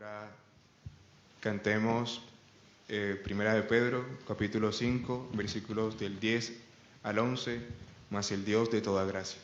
Ahora cantemos Primera de Pedro, capítulo 5, versículos del 10 al 11, más el Dios de toda gracia.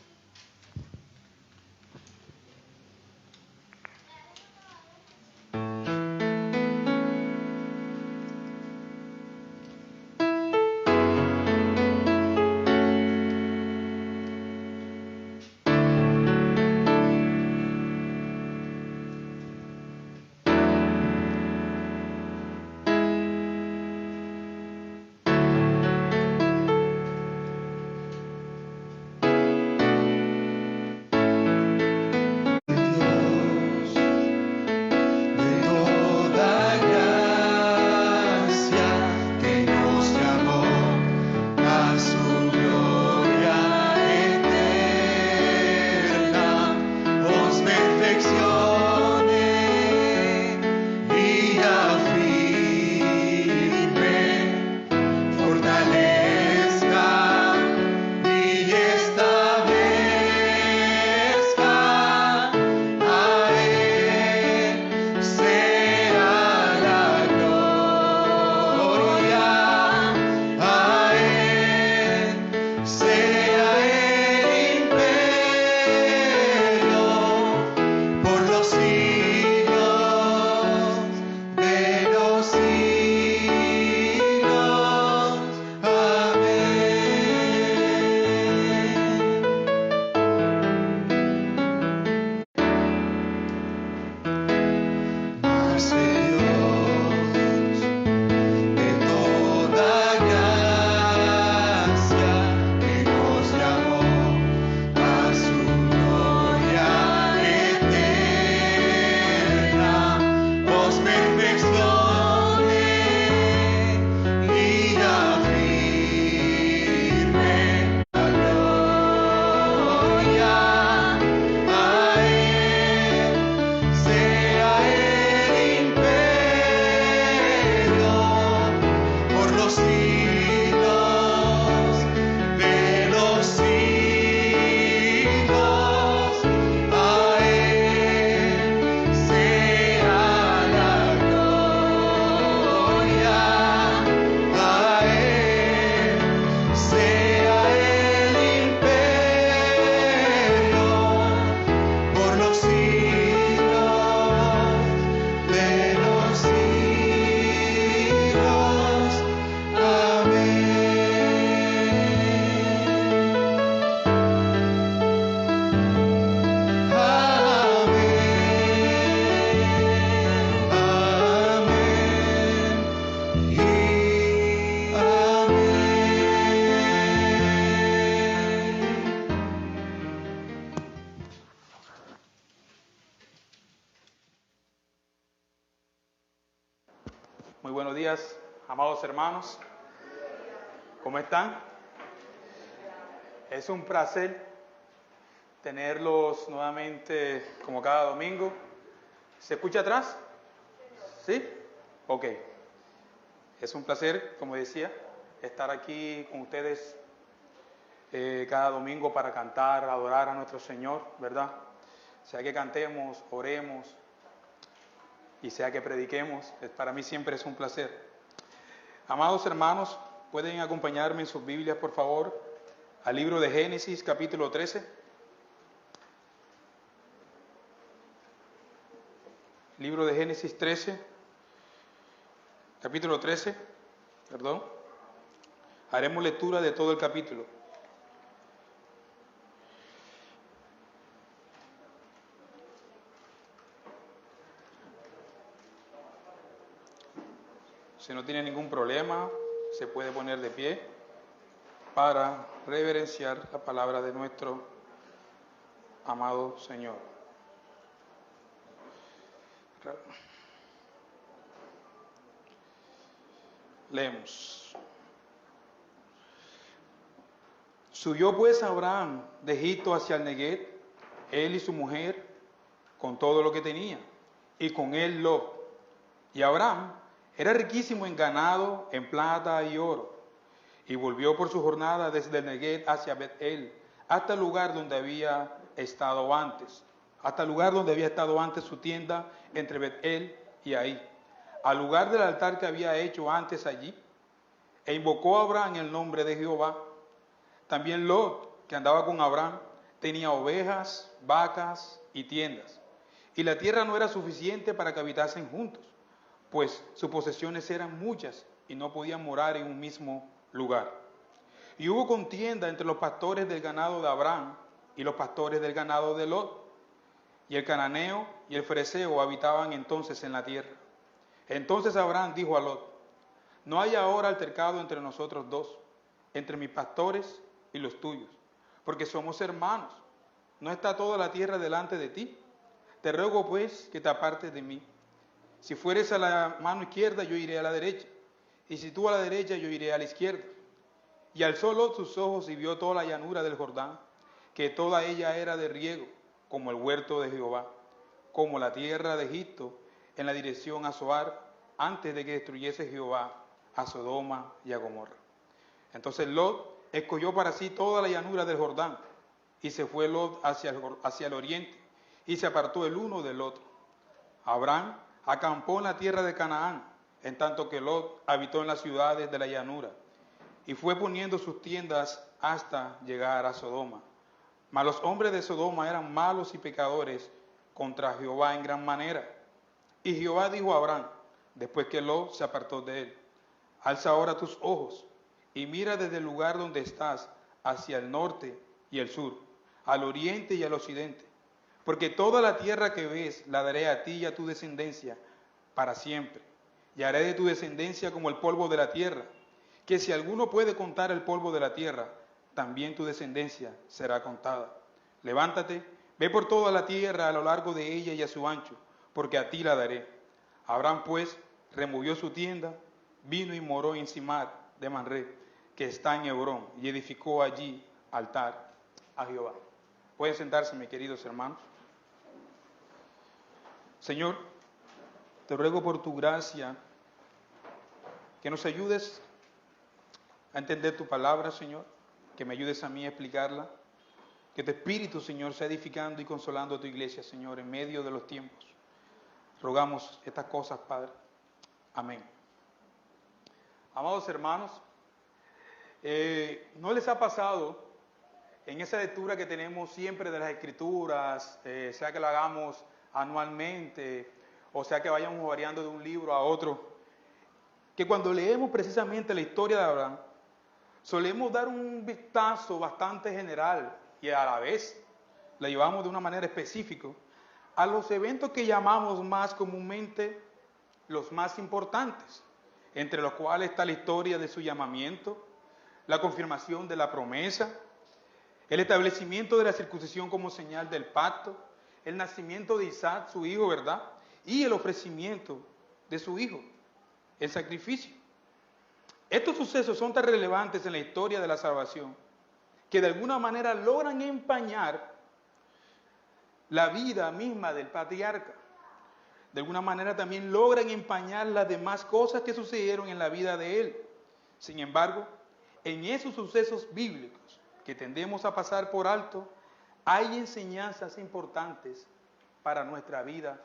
Muy buenos días, amados hermanos. ¿Cómo están? Es un placer tenerlos nuevamente como cada domingo. ¿Se escucha atrás? ¿Sí? Ok. Es un placer, como decía, estar aquí con ustedes cada domingo para cantar, adorar a nuestro Señor, ¿verdad? Sea que cantemos, oremos y sea que prediquemos, para mí siempre es un placer. Amados hermanos, ¿pueden acompañarme en sus Biblias, por favor, al libro de Génesis, capítulo 13? Libro de Génesis 13, capítulo 13, perdón. Haremos lectura de todo el capítulo. Si no tiene ningún problema, se puede poner de pie para reverenciar la palabra de nuestro amado Señor. Leemos. Subió pues Abraham de Egipto hacia el Neguev, él y su mujer, con todo lo que tenía, y con él Lot. Y Abraham era riquísimo en ganado, en plata y oro, y volvió por su jornada desde el Neguev hacia Bet-el, hasta el lugar donde había estado antes su tienda entre Bet-el y ahí, al lugar del altar que había hecho antes allí, e invocó a Abraham el nombre de Jehová. También Lot, que andaba con Abraham, tenía ovejas, vacas y tiendas, y la tierra no era suficiente para que habitasen juntos, pues sus posesiones eran muchas y no podían morar en un mismo lugar. Y hubo contienda entre los pastores del ganado de Abraham y los pastores del ganado de Lot, y el cananeo y el fereceo habitaban entonces en la tierra. Entonces Abraham dijo a Lot: no hay ahora altercado entre nosotros dos, entre mis pastores y los tuyos, porque somos hermanos. ¿No está toda la tierra delante de ti? Te ruego pues que te apartes de mí. Si fueres a la mano izquierda, yo iré a la derecha, y si tú a la derecha, yo iré a la izquierda. Y alzó Lot sus ojos y vio toda la llanura del Jordán, que toda ella era de riego, como el huerto de Jehová, como la tierra de Egipto, en la dirección a Zoar, antes de que destruyese Jehová a Sodoma y a Gomorra. Entonces Lot escogió para sí toda la llanura del Jordán, y se fue Lot hacia el oriente, y se apartó el uno del otro. Abraham acampó en la tierra de Canaán, en tanto que Lot habitó en las ciudades de la llanura, y fue poniendo sus tiendas hasta llegar a Sodoma. Mas los hombres de Sodoma eran malos y pecadores contra Jehová en gran manera. Y Jehová dijo a Abraham, después que Lot se apartó de él: alza ahora tus ojos y mira desde el lugar donde estás hacia el norte y el sur, al oriente y al occidente, porque toda la tierra que ves la daré a ti y a tu descendencia para siempre, y haré de tu descendencia como el polvo de la tierra, que si alguno puede contar el polvo de la tierra, también tu descendencia será contada. Levántate, ve por toda la tierra a lo largo de ella y a su ancho, porque a ti la daré. Abraham pues removió su tienda, vino y moró en Simar de Manré, que está en Hebrón, y edificó allí altar a Jehová. Pueden sentarse, mis queridos hermanos. Señor, te ruego por tu gracia que nos ayudes a entender tu palabra, Señor, que me ayudes a mí a explicarla, que tu Espíritu, Señor, sea edificando y consolando a tu iglesia, Señor, en medio de los tiempos. Rogamos estas cosas, Padre. Amén. Amados hermanos, ¿no les ha pasado en esa lectura que tenemos siempre de las Escrituras, sea que la hagamos anualmente, o sea que vayamos variando de un libro a otro, que cuando leemos precisamente la historia de Abraham, solemos dar un vistazo bastante general y a la vez la llevamos de una manera específica a los eventos que llamamos más comúnmente los más importantes, entre los cuales está la historia de su llamamiento, la confirmación de la promesa, el establecimiento de la circuncisión como señal del pacto, el nacimiento de Isaac, su hijo, ¿verdad? Y el ofrecimiento de su hijo, el sacrificio. Estos sucesos son tan relevantes en la historia de la salvación que de alguna manera logran empañar la vida misma del patriarca. De alguna manera también logran empañar las demás cosas que sucedieron en la vida de él. Sin embargo, en esos sucesos bíblicos que tendemos a pasar por alto, hay enseñanzas importantes para nuestra vida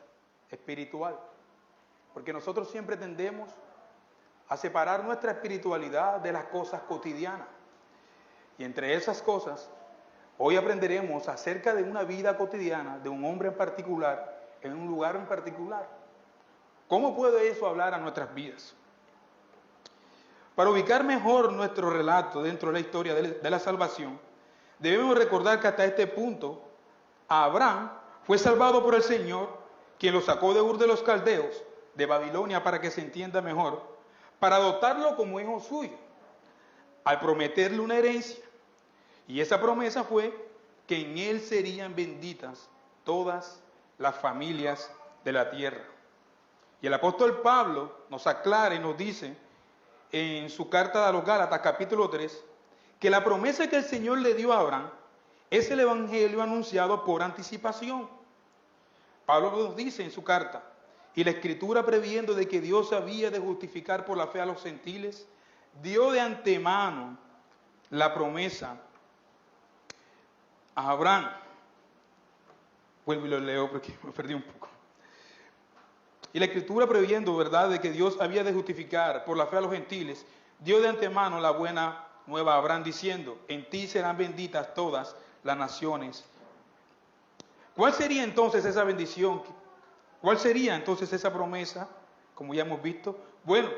espiritual. Porque nosotros siempre tendemos a separar nuestra espiritualidad de las cosas cotidianas. Y entre esas cosas, hoy aprenderemos acerca de una vida cotidiana de un hombre en particular, en un lugar en particular. ¿Cómo puede eso hablar a nuestras vidas? Para ubicar mejor nuestro relato dentro de la historia de la salvación, debemos recordar que hasta este punto, Abraham fue salvado por el Señor, quien lo sacó de Ur de los Caldeos, de Babilonia, para que se entienda mejor, para adoptarlo como hijo suyo, al prometerle una herencia. Y esa promesa fue que en él serían benditas todas las familias de la tierra. Y el apóstol Pablo nos aclara y nos dice en su carta a los Gálatas, capítulo 3, que la promesa que el Señor le dio a Abraham es el evangelio anunciado por anticipación. Pablo nos dice en su carta: y la Escritura, previendo de que Dios había de justificar por la fe a los gentiles, dio de antemano la promesa a Abraham. Vuelvo y lo leo porque me perdí un poco. Y la Escritura, previendo, ¿verdad?, de que Dios había de justificar por la fe a los gentiles, dio de antemano la buena nueva a Abraham diciendo, en ti serán benditas todas las naciones. ¿Cuál sería entonces esa bendición? ¿Cuál sería entonces esa promesa? Como ya hemos visto. Bueno,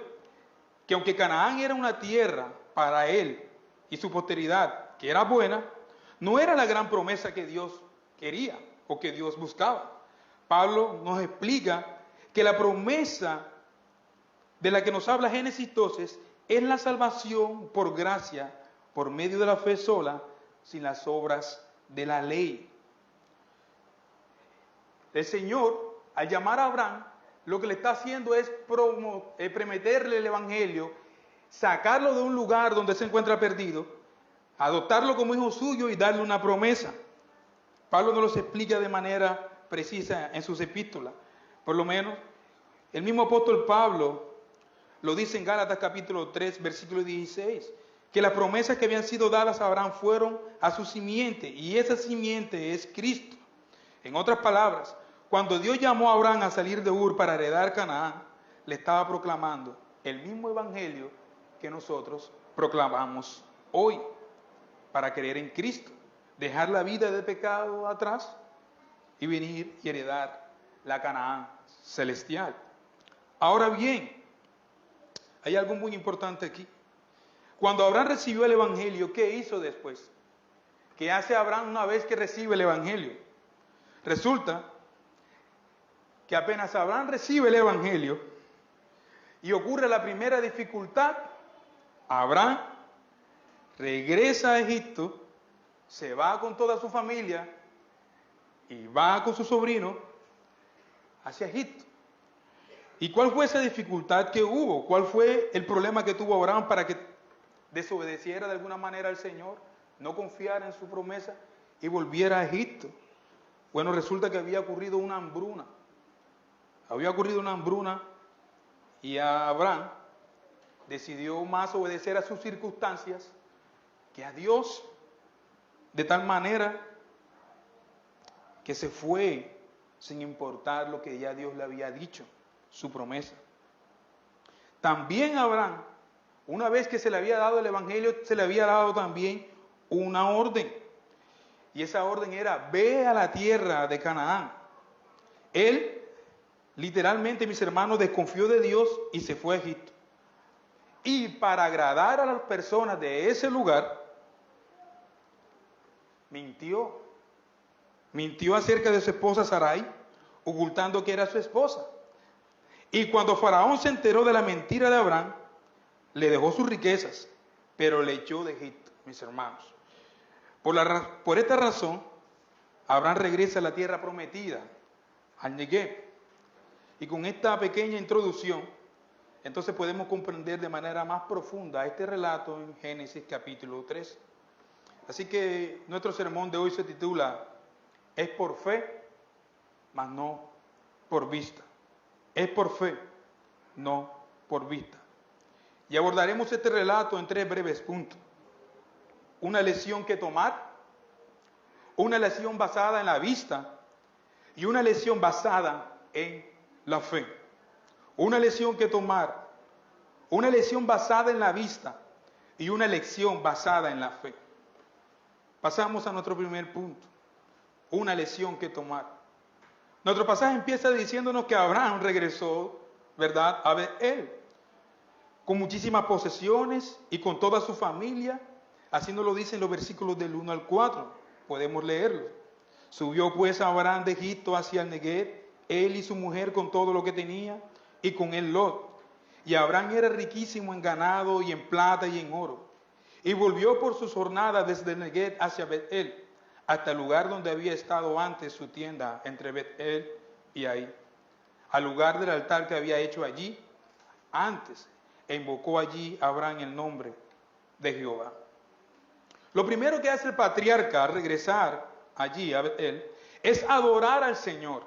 que aunque Canaán era una tierra para él y su posteridad, que era buena, no era la gran promesa que Dios quería o que Dios buscaba. Pablo nos explica que la promesa de la que nos habla Génesis 12 es la salvación por gracia, por medio de la fe sola, sin las obras de la ley. El Señor, al llamar a Abraham, lo que le está haciendo es prometerle el Evangelio, sacarlo de un lugar donde se encuentra perdido, adoptarlo como hijo suyo y darle una promesa. Pablo nos lo explica de manera precisa en sus epístolas. Por lo menos, el mismo apóstol Pablo lo dice en Gálatas capítulo 3, versículo 16, que las promesas que habían sido dadas a Abraham fueron a su simiente, y esa simiente es Cristo. En otras palabras, cuando Dios llamó a Abraham a salir de Ur para heredar Canaán, le estaba proclamando el mismo evangelio que nosotros proclamamos hoy, para creer en Cristo, dejar la vida de pecado atrás y venir y heredar la Canaán celestial. Ahora bien, hay algo muy importante aquí. Cuando Abraham recibió el evangelio, ¿qué hizo después? ¿Qué hace Abraham una vez que recibe el evangelio? Resulta que apenas Abraham recibe el evangelio y ocurre la primera dificultad, Abraham regresa a Egipto, se va con toda su familia y va con su sobrino hacia Egipto. ¿Y cuál fue esa dificultad que hubo? ¿Cuál fue el problema que tuvo Abraham para que desobedeciera de alguna manera al Señor, no confiara en su promesa y volviera a Egipto? Bueno, resulta que había ocurrido una hambruna. Había ocurrido una hambruna y Abraham decidió más obedecer a sus circunstancias que a Dios, de tal manera que se fue sin importar lo que ya Dios le había dicho, su promesa. También Abraham, una vez que se le había dado el evangelio, se le había dado también una orden. Y esa orden era, ve a la tierra de Canaán. Él, literalmente, mis hermanos, desconfió de Dios y se fue a Egipto. Y para agradar a las personas de ese lugar, mintió acerca de su esposa Sarai, ocultando que era su esposa. Y cuando Faraón se enteró de la mentira de Abraham, le dejó sus riquezas, pero le echó de Egipto, mis hermanos. Por esta razón, Abraham regresa a la tierra prometida, al Negev. Y con esta pequeña introducción, entonces podemos comprender de manera más profunda este relato en Génesis capítulo 3. Así que nuestro sermón de hoy se titula, es por fe, mas no por vista. Es por fe, no por vista. Y abordaremos este relato en 3 breves puntos. Una lección que tomar, una lección basada en la vista y una lección basada en la fe. Una lección que tomar, una lección basada en la vista y una lección basada en la fe. Pasamos a nuestro primer punto, una lección que tomar. Nuestro pasaje empieza diciéndonos que Abraham regresó, ¿verdad?, a Betel, con muchísimas posesiones y con toda su familia. Así nos lo dicen los versículos del 1 al 4. Podemos leerlo. Subió pues Abraham de Egipto hacia el Negev, él y su mujer con todo lo que tenía, y con él Lot. Y Abraham era riquísimo en ganado y en plata y en oro. Y volvió por sus jornadas desde el Negev hacia Betel, hasta el lugar donde había estado antes su tienda entre Betel y Ai, al lugar del altar que había hecho allí antes, e invocó allí Abraham el nombre de Jehová. Lo primero que hace el patriarca al regresar allí a Betel es adorar al Señor.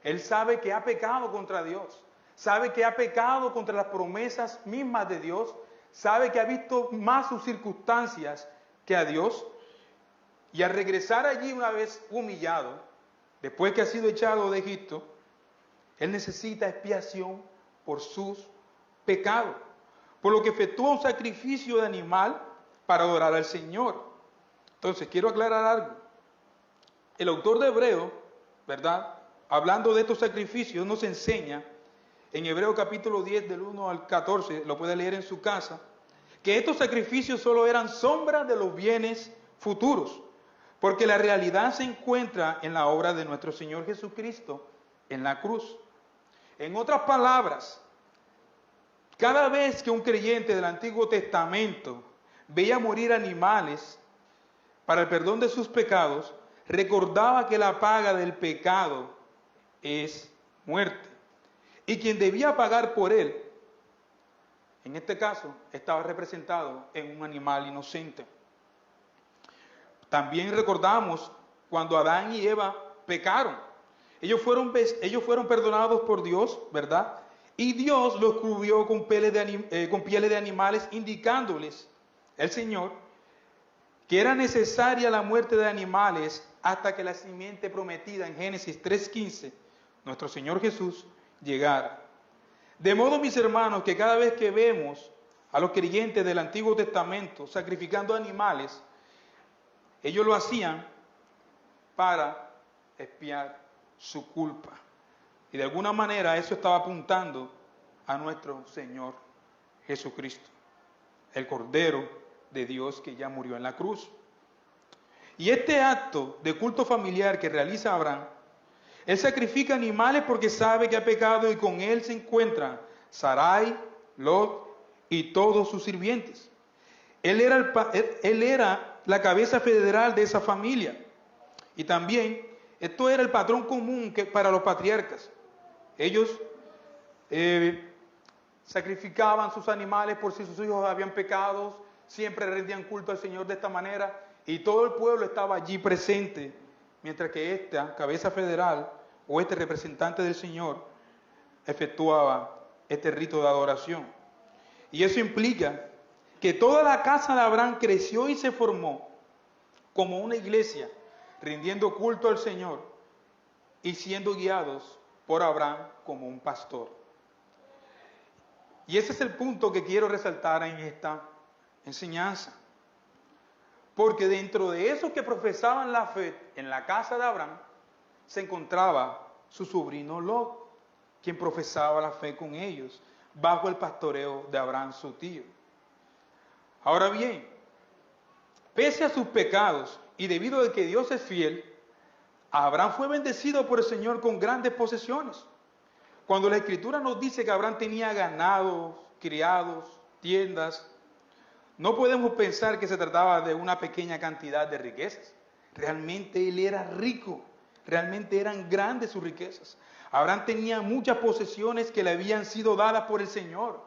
Él sabe que ha pecado contra Dios, sabe que ha pecado contra las promesas mismas de Dios, sabe que ha visto más sus circunstancias que a Dios, y al regresar allí una vez humillado, después que ha sido echado de Egipto, Él necesita expiación por sus pecados, por lo que efectúa un sacrificio de animal para adorar al Señor. Entonces, quiero aclarar algo. El autor de Hebreo, ¿verdad?, hablando de estos sacrificios, nos enseña en Hebreo capítulo 10, del 1 al 14, lo puede leer en su casa, que estos sacrificios solo eran sombras de los bienes futuros, porque la realidad se encuentra en la obra de nuestro Señor Jesucristo en la cruz. En otras palabras, cada vez que un creyente del Antiguo Testamento veía morir animales para el perdón de sus pecados, recordaba que la paga del pecado es muerte. Y quien debía pagar por él, en este caso, estaba representado en un animal inocente. También recordamos cuando Adán y Eva pecaron. Ellos fueron perdonados por Dios, ¿verdad? Y Dios los cubrió con pieles de animales, indicándoles, el Señor, que era necesaria la muerte de animales hasta que la simiente prometida en Génesis 3:15, nuestro Señor Jesús, llegara. De modo, mis hermanos, que cada vez que vemos a los creyentes del Antiguo Testamento sacrificando animales, ellos lo hacían para expiar su culpa. Y de alguna manera eso estaba apuntando a nuestro Señor Jesucristo, el Cordero de Dios que ya murió en la cruz. Y este acto de culto familiar que realiza Abraham, él sacrifica animales porque sabe que ha pecado y con él se encuentran Sarai, Lot y todos sus sirvientes. Él era la cabeza federal de esa familia. Y también esto era el patrón común para los patriarcas. Ellos sacrificaban sus animales por si sus hijos habían pecado, siempre rendían culto al Señor de esta manera y todo el pueblo estaba allí presente, mientras que esta cabeza federal o este representante del Señor efectuaba este rito de adoración. Y eso implica que toda la casa de Abraham creció y se formó como una iglesia, rindiendo culto al Señor y siendo guiados por Abraham como un pastor. Y ese es el punto que quiero resaltar en esta enseñanza. Porque dentro de esos que profesaban la fe en la casa de Abraham, se encontraba su sobrino Lot, quien profesaba la fe con ellos, bajo el pastoreo de Abraham, su tío. Ahora bien, pese a sus pecados y debido a que Dios es fiel, Abraham fue bendecido por el Señor con grandes posesiones. Cuando la Escritura nos dice que Abraham tenía ganados, criados, tiendas, no podemos pensar que se trataba de una pequeña cantidad de riquezas. Realmente él era rico, realmente eran grandes sus riquezas. Abraham tenía muchas posesiones que le habían sido dadas por el Señor.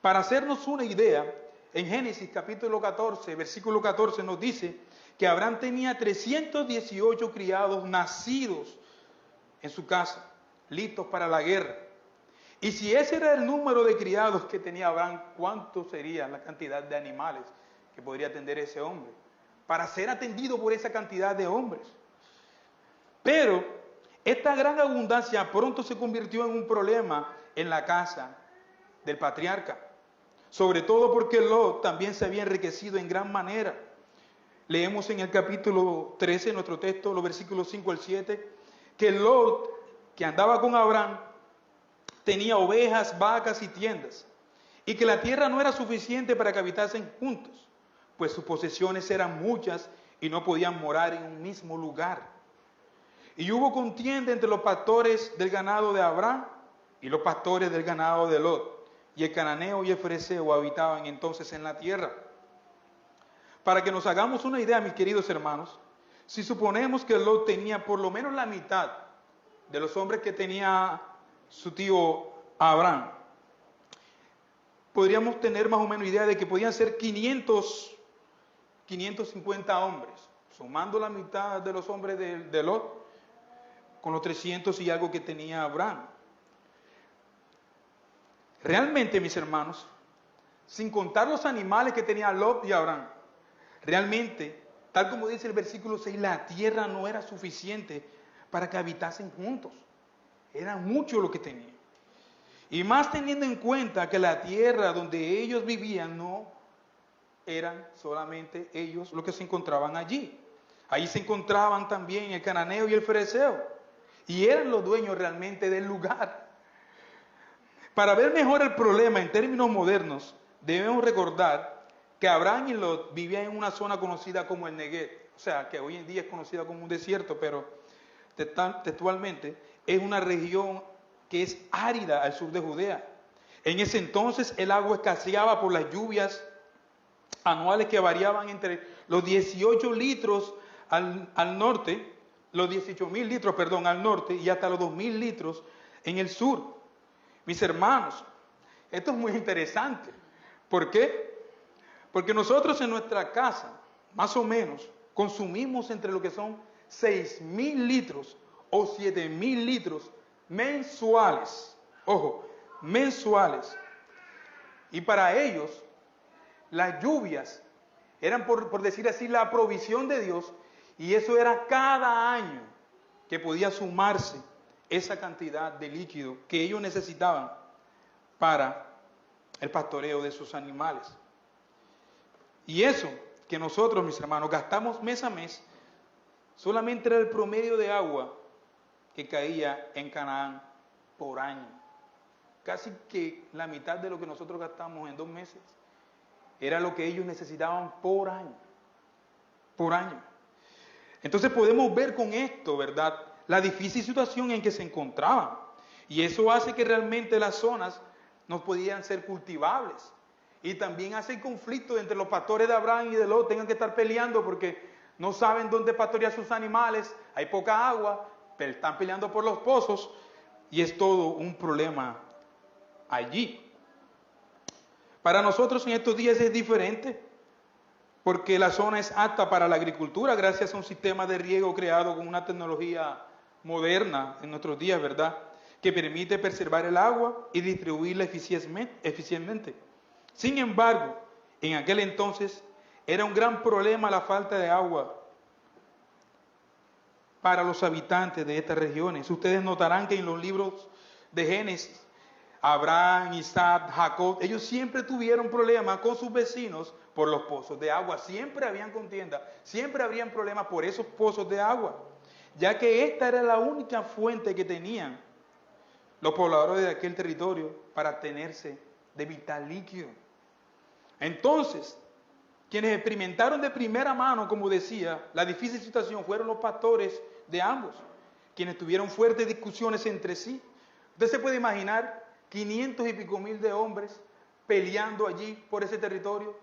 Para hacernos una idea, en Génesis capítulo 14, versículo 14 nos dice que Abraham tenía 318 criados nacidos en su casa, listos para la guerra. Y si ese era el número de criados que tenía Abraham, ¿cuánto sería la cantidad de animales que podría atender ese hombre? Para ser atendido por esa cantidad de hombres. Pero esta gran abundancia pronto se convirtió en un problema en la casa del patriarca. Sobre todo porque Lot también se había enriquecido en gran manera. Leemos en el capítulo 13, nuestro texto, los versículos 5 al 7, que Lot, que andaba con Abraham, tenía ovejas, vacas y tiendas, y que la tierra no era suficiente para que habitasen juntos, pues sus posesiones eran muchas y no podían morar en un mismo lugar. Y hubo contienda entre los pastores del ganado de Abraham y los pastores del ganado de Lot, y el cananeo y el fereceo habitaban entonces en la tierra. Para que nos hagamos una idea, mis queridos hermanos, si suponemos que Lot tenía por lo menos la mitad de los hombres que tenía su tío Abraham, podríamos tener más o menos idea de que podían ser 550 hombres, sumando la mitad de los hombres de Lot con los 300 y algo que tenía Abraham. Realmente, mis hermanos, sin contar los animales que tenía Lot y Abraham, realmente, tal como dice el versículo 6, la tierra no era suficiente para que habitasen juntos. Era mucho lo que tenían. Y más teniendo en cuenta que la tierra donde ellos vivían no eran solamente ellos los que se encontraban allí. Ahí se encontraban también el cananeo y el fereceo. Y eran los dueños realmente del lugar. Para ver mejor el problema en términos modernos, debemos recordar que Abraham y Lot vivían en una zona conocida como el Negev. O sea, que hoy en día es conocida como un desierto, pero textualmente es una región que es árida al sur de Judea. En ese entonces el agua escaseaba por las lluvias anuales que variaban entre los 18 litros al norte, los 18.000 litros, perdón, al norte y hasta los 2.000 litros en el sur. Mis hermanos, esto es muy interesante. ¿Por qué? Porque nosotros en nuestra casa, más o menos, consumimos entre lo que son 6.000 litros o 7.000 litros mensuales. Ojo, mensuales. Y para ellos, las lluvias eran, por decir así, la provisión de Dios, y eso era cada año que podía sumarse esa cantidad de líquido que ellos necesitaban para el pastoreo de sus animales. Y eso que nosotros, mis hermanos, gastamos mes a mes, solamente era el promedio de agua que caía en Canaán por año. Casi que la mitad de lo que nosotros gastamos en 2 meses era lo que ellos necesitaban por año. Por año. Entonces podemos ver con esto, ¿verdad?, la difícil situación en que se encontraban. Y eso hace que realmente las zonas no podían ser cultivables. Y también hace el conflicto entre los pastores de Abraham y de Lot, tengan que estar peleando porque no saben dónde pastorear sus animales, hay poca agua, pero están peleando por los pozos y es todo un problema allí. Para nosotros en estos días es diferente, porque la zona es apta para la agricultura gracias a un sistema de riego creado con una tecnología moderna en nuestros días, ¿verdad?, que permite preservar el agua y distribuirla eficientemente. Sin embargo, en aquel entonces era un gran problema la falta de agua para los habitantes de estas regiones. Ustedes notarán que en los libros de Génesis, Abraham, Isaac, Jacob, ellos siempre tuvieron problemas con sus vecinos por los pozos de agua. Siempre habían contienda, siempre habrían problemas por esos pozos de agua, ya que esta era la única fuente que tenían los pobladores de aquel territorio para abstenerse de vital líquido. Entonces, quienes experimentaron de primera mano, como decía, la difícil situación fueron los pastores de ambos, quienes tuvieron fuertes discusiones entre sí. Usted se puede imaginar 500 y pico mil de hombres peleando allí por ese territorio,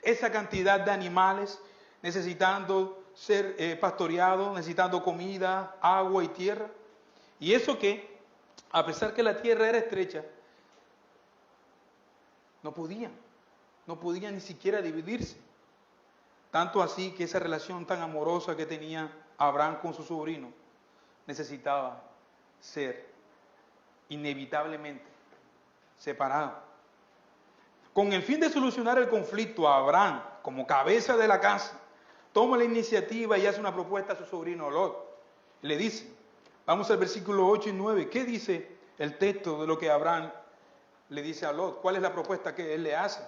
esa cantidad de animales necesitando ser pastoreados, necesitando comida, agua y tierra. Y eso que, a pesar que la tierra era estrecha, no podían ni siquiera dividirse. Tanto así que esa relación tan amorosa que tenía Abraham con su sobrino necesitaba ser inevitablemente separado. Con el fin de solucionar el conflicto, Abraham, como cabeza de la casa, toma la iniciativa y hace una propuesta a su sobrino Lot. Le dice, vamos al versículo 8 y 9, ¿qué dice el texto de lo que Abraham le dice a Lot? ¿Cuál es la propuesta que él le hace?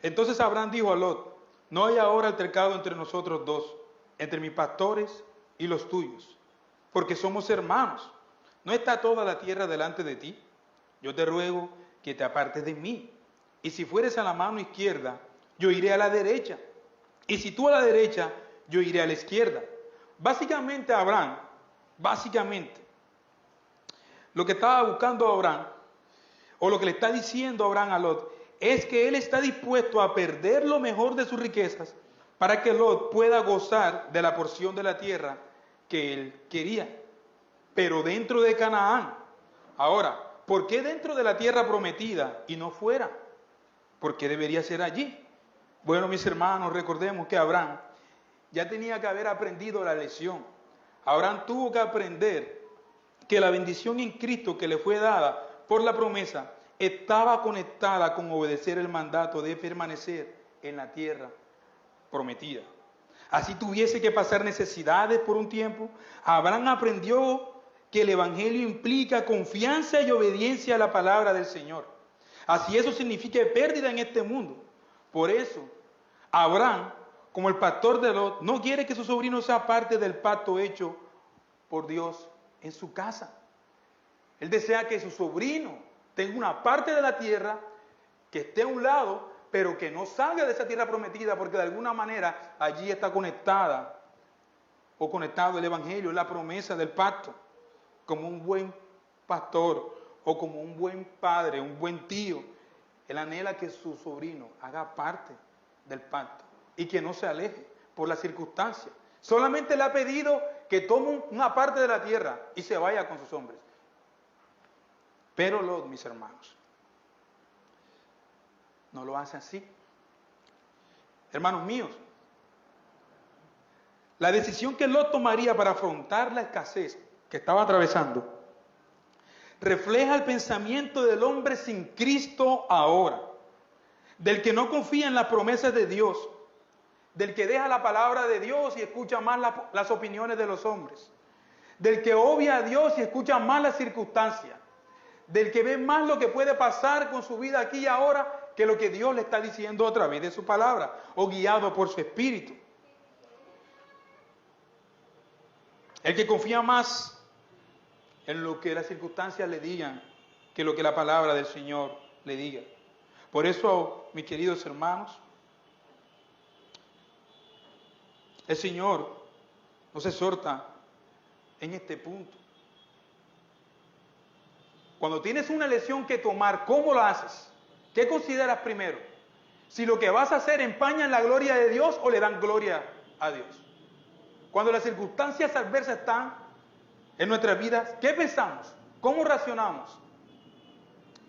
Entonces Abraham dijo a Lot, no hay ahora altercado entre nosotros dos, entre mis pastores y los tuyos, porque somos hermanos. ¿No está toda la tierra delante de ti? Yo te ruego que te apartes de mí. Y si fueres a la mano izquierda, yo iré a la derecha. Y si tú a la derecha, yo iré a la izquierda. Básicamente Abraham, lo que estaba buscando Abraham, o lo que le está diciendo Abraham a Lot, es que él está dispuesto a perder lo mejor de sus riquezas para que Lot pueda gozar de la porción de la tierra que él quería, pero dentro de Canaán. Ahora, ¿por qué dentro de la tierra prometida y no fuera? ¿Por qué debería ser allí? Bueno, mis hermanos, recordemos que Abraham ya tenía que haber aprendido la lección. Abraham tuvo que aprender que la bendición en Cristo que le fue dada por la promesa estaba conectada con obedecer el mandato de permanecer en la tierra prometida. Así tuviese que pasar necesidades por un tiempo, Abraham aprendió que el Evangelio implica confianza y obediencia a la palabra del Señor. Así eso significa pérdida en este mundo. Por eso, Abraham, como el pastor de Lot, no quiere que su sobrino sea parte del pacto hecho por Dios en su casa. Él desea que su sobrino tenga una parte de la tierra, que esté a un lado, pero que no salga de esa tierra prometida, porque de alguna manera allí está conectada o conectado el Evangelio, la promesa del pacto. Como un buen pastor o como un buen padre, un buen tío, él anhela que su sobrino haga parte del pacto y que no se aleje por las circunstancias. Solamente le ha pedido que tome una parte de la tierra y se vaya con sus hombres. Pero Lot, mis hermanos, no lo hace así. Hermanos míos, la decisión que Lot tomaría para afrontar la escasez que estaba atravesando refleja el pensamiento del hombre sin Cristo ahora, del que no confía en las promesas de Dios, del que deja la palabra de Dios y escucha más las opiniones de los hombres, del que obvia a Dios y escucha más las circunstancias, del que ve más lo que puede pasar con su vida aquí y ahora que lo que Dios le está diciendo a través de su palabra o guiado por su espíritu. El que confía más en lo que las circunstancias le digan que lo que la palabra del Señor le diga. Por eso, mis queridos hermanos, el Señor nos exhorta en este punto. Cuando tienes una elección que tomar, ¿cómo lo haces? ¿Qué consideras primero? Si lo que vas a hacer empaña la gloria de Dios o le dan gloria a Dios. Cuando las circunstancias adversas están en nuestras vidas, ¿qué pensamos? ¿Cómo reaccionamos?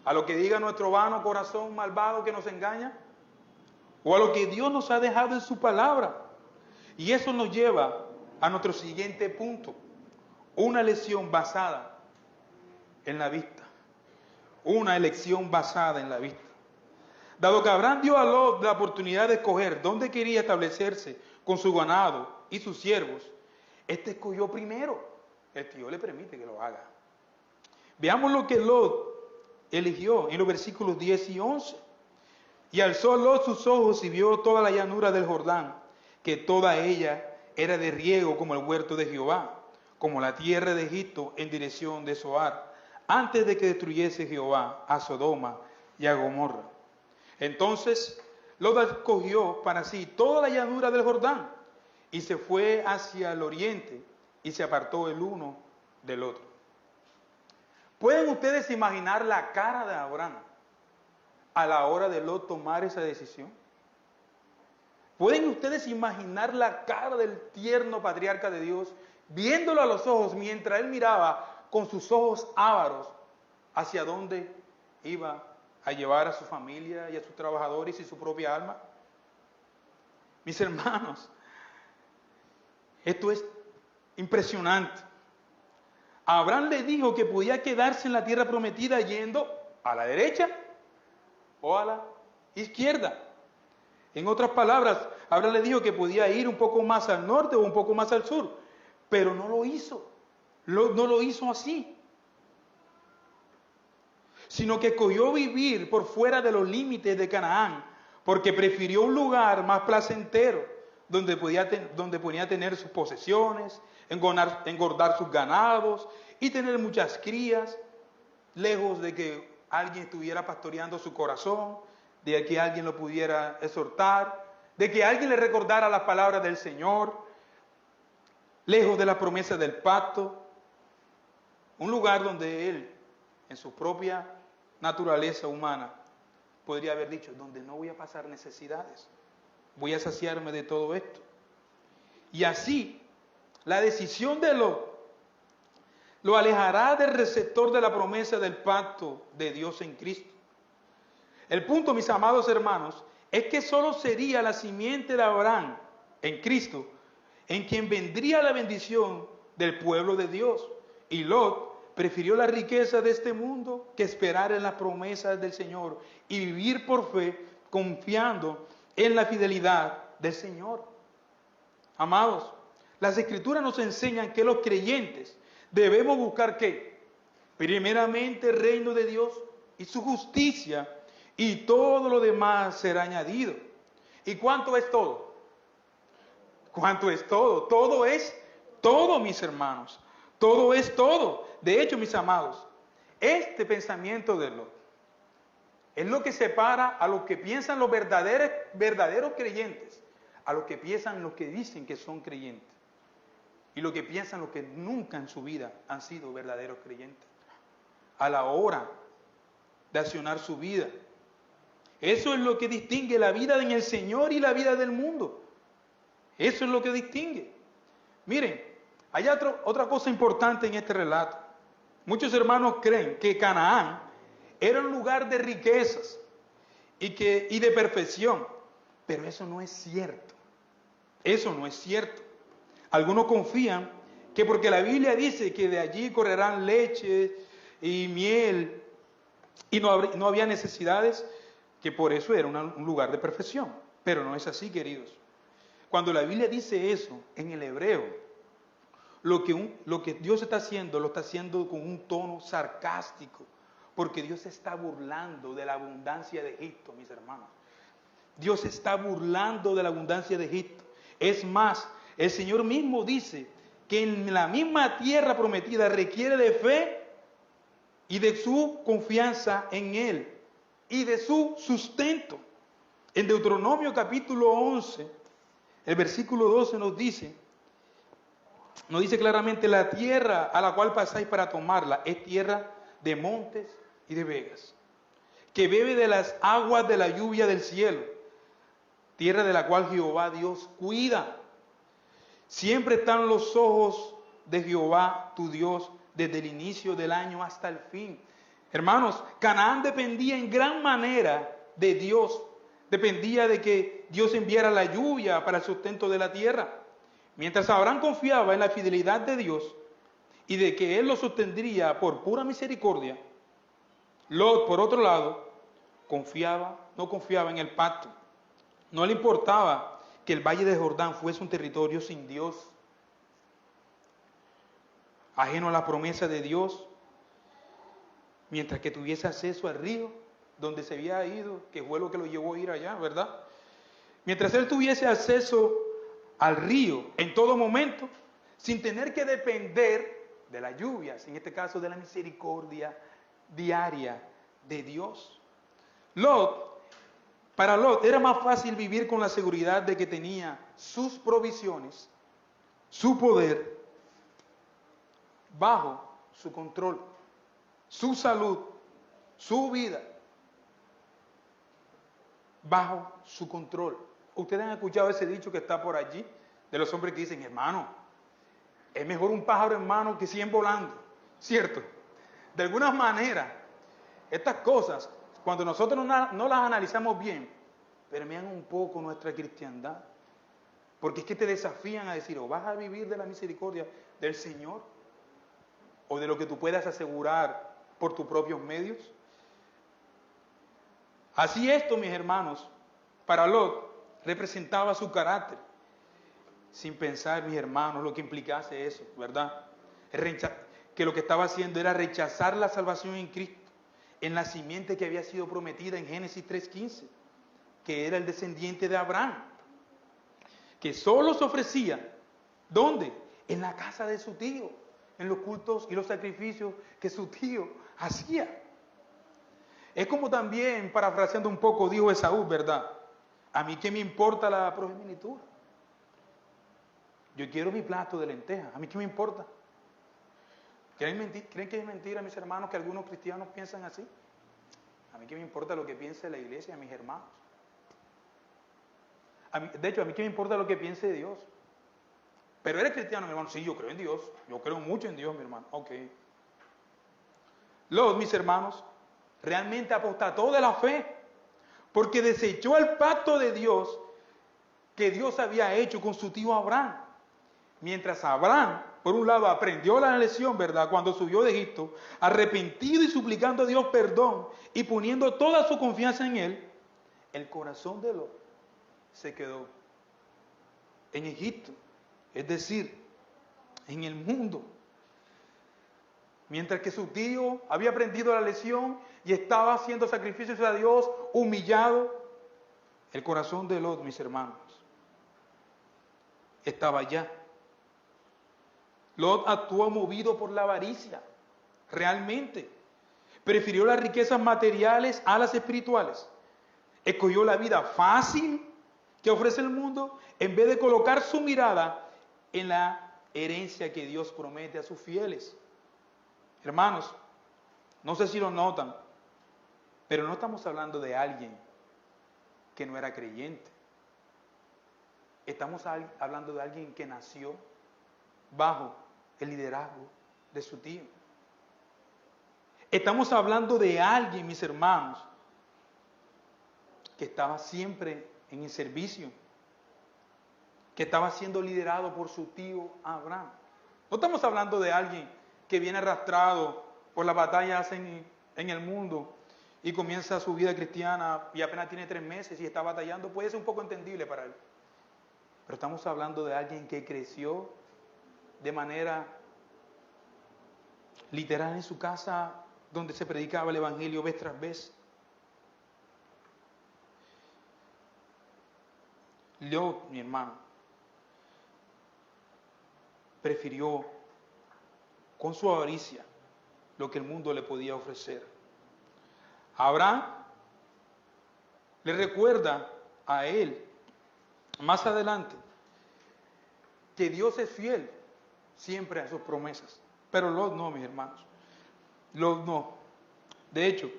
¿A lo que diga nuestro vano corazón malvado que nos engaña? ¿O a lo que Dios nos ha dejado en su palabra? Y eso nos lleva a nuestro siguiente punto. Una elección basada en la vista. Una elección basada en la vista. Dado que Abraham dio a Lot la oportunidad de escoger dónde quería establecerse con su ganado y sus siervos, este escogió primero. El tío le permite que lo haga. Veamos lo que Lot eligió en los versículos 10 y 11. Y alzó Lot sus ojos y vio toda la llanura del Jordán, que toda ella era de riego como el huerto de Jehová, como la tierra de Egipto en dirección de Zoar, antes de que destruyese Jehová a Sodoma y a Gomorra. Entonces Lot escogió para sí toda la llanura del Jordán y se fue hacia el oriente y se apartó el uno del otro. ¿Pueden ustedes imaginar la cara de Abraham a la hora de Lot tomar esa decisión? ¿Pueden ustedes imaginar la cara del tierno patriarca de Dios viéndolo a los ojos mientras él miraba con sus ojos ávaros hacia dónde iba a llevar a su familia y a sus trabajadores y su propia alma? Mis hermanos, esto es impresionante. Abraham le dijo que podía quedarse en la tierra prometida yendo a la derecha o a la izquierda. En otras palabras, Abraham le dijo que podía ir un poco más al norte o un poco más al sur, pero no lo hizo. No lo hizo así, sino que escogió vivir por fuera de los límites de Canaán, porque prefirió un lugar más placentero, donde podía tener sus posesiones, engordar sus ganados y tener muchas crías, lejos de que alguien estuviera pastoreando su corazón, de que alguien lo pudiera exhortar, de que alguien le recordara las palabras del Señor, lejos de la promesa del pacto. Un lugar donde él, en su propia naturaleza humana, podría haber dicho, donde no voy a pasar necesidades, voy a saciarme de todo esto. Y así, la decisión de Lot lo alejará del receptor de la promesa del pacto de Dios en Cristo. El punto, mis amados hermanos, es que solo sería la simiente de Abraham en Cristo en quien vendría la bendición del pueblo de Dios. Y Lot prefirió la riqueza de este mundo que esperar en las promesas del Señor y vivir por fe confiando en la fidelidad del Señor. Amados, las Escrituras nos enseñan que los creyentes debemos buscar ¿qué? Primeramente el reino de Dios y su justicia, y todo lo demás será añadido. ¿Y cuánto es todo? ¿Cuánto es todo? Todo es todo, mis hermanos. Todo es todo. De hecho, mis amados, este pensamiento de Lot es lo que separa a los que piensan los verdaderos creyentes, a los que piensan los que dicen que son creyentes, y los que piensan los que nunca en su vida han sido verdaderos creyentes, a la hora de accionar su vida. Eso es lo que distingue la vida en el Señor y la vida del mundo. Eso es lo que distingue. Miren, hay otra cosa importante en este relato. Muchos hermanos creen que Canaán era un lugar de riquezas y de perfección, pero eso no es cierto. Eso no es cierto. Algunos confían que porque la Biblia dice que de allí correrán leche y miel y no había necesidades, que por eso era un lugar de perfección. Pero no es así, queridos. Cuando la Biblia dice eso en el hebreo, lo que Dios está haciendo, lo está haciendo con un tono sarcástico, porque Dios se está burlando de la abundancia de Egipto, mis hermanos. Dios se está burlando de la abundancia de Egipto. Es más, el Señor mismo dice que en la misma tierra prometida requiere de fe y de su confianza en Él y de su sustento. En Deuteronomio capítulo 11, el versículo 12 nos dice claramente: la tierra a la cual pasáis para tomarla es tierra de montes y de vegas, que bebe de las aguas de la lluvia del cielo, tierra de la cual Jehová Dios cuida. Siempre están los ojos de Jehová tu Dios desde el inicio del año hasta el fin. Hermanos, Canaán dependía en gran manera de Dios, dependía de que Dios enviara la lluvia para el sustento de la tierra. Mientras Abraham confiaba en la fidelidad de Dios y de que Él lo sostendría por pura misericordia, Lot, por otro lado, no confiaba en el pacto. No le importaba que el valle de Jordán fuese un territorio sin Dios, ajeno a la promesa de Dios, mientras que tuviese acceso al río donde se había ido, que fue lo que lo llevó a ir allá, ¿verdad? Mientras él tuviese acceso al río en todo momento, sin tener que depender de las lluvias, en este caso de la misericordia diaria de Dios. Para Lot era más fácil vivir con la seguridad de que tenía sus provisiones, su poder, bajo su control, su salud, su vida, bajo su control. Ustedes han escuchado ese dicho que está por allí, de los hombres que dicen: hermano, es mejor un pájaro en mano que 100 volando, ¿cierto? De alguna manera, estas cosas, cuando nosotros no las analizamos bien, permean un poco nuestra cristiandad, porque es que te desafían a decir: o vas a vivir de la misericordia del Señor, o de lo que tú puedas asegurar por tus propios medios. Así esto, mis hermanos, para Lot representaba su carácter, sin pensar, mis hermanos, lo que implicase eso, ¿verdad? Que lo que estaba haciendo era rechazar la salvación en Cristo, en la simiente que había sido prometida en Génesis 3:15, que era el descendiente de Abraham, que solo se ofrecía, ¿dónde? En la casa de su tío, en los cultos y los sacrificios que su tío hacía. Es como también, parafraseando un poco, dijo Esaú, ¿verdad? A mí qué me importa la primogenitura. Yo quiero mi plato de lentejas, a mí qué me importa. ¿Creen que es mentira, mis hermanos, que algunos cristianos piensan así? A mí qué me importa lo que piense la iglesia, mis hermanos. De hecho, a mí qué me importa lo que piense Dios. Pero eres cristiano, mi hermano. Sí, yo creo en Dios. Yo creo mucho en Dios, mi hermano. Ok. Lot, mis hermanos, realmente apostató de la fe, porque desechó el pacto de Dios que Dios había hecho con su tío Abraham. Mientras Abraham, por un lado, aprendió la lección, ¿verdad?, cuando subió de Egipto, arrepentido y suplicando a Dios perdón y poniendo toda su confianza en Él, el corazón de Lot se quedó en Egipto, es decir, en el mundo. Mientras que su tío había aprendido la lección y estaba haciendo sacrificios a Dios, humillado, el corazón de Lot, mis hermanos, estaba allá. Lot actuó movido por la avaricia, realmente. Prefirió las riquezas materiales a las espirituales. Escogió la vida fácil que ofrece el mundo en vez de colocar su mirada en la herencia que Dios promete a sus fieles. Hermanos, no sé si lo notan, pero no estamos hablando de alguien que no era creyente. Estamos hablando de alguien que nació bajo el liderazgo de su tío. Estamos hablando de alguien, mis hermanos, que estaba siempre en el servicio, que estaba siendo liderado por su tío Abraham. No estamos hablando de alguien que viene arrastrado por las batallas en el mundo y comienza su vida cristiana y apenas tiene 3 meses y está batallando. Puede ser un poco entendible para él. Pero estamos hablando de alguien que creció de manera literal en su casa, donde se predicaba el evangelio vez tras vez. Lot, mi hermano, prefirió con su avaricia lo que el mundo le podía ofrecer. Abraham le recuerda a él más adelante que Dios es fiel siempre a sus promesas. Pero Lot no, mis hermanos. Lot no. De hecho,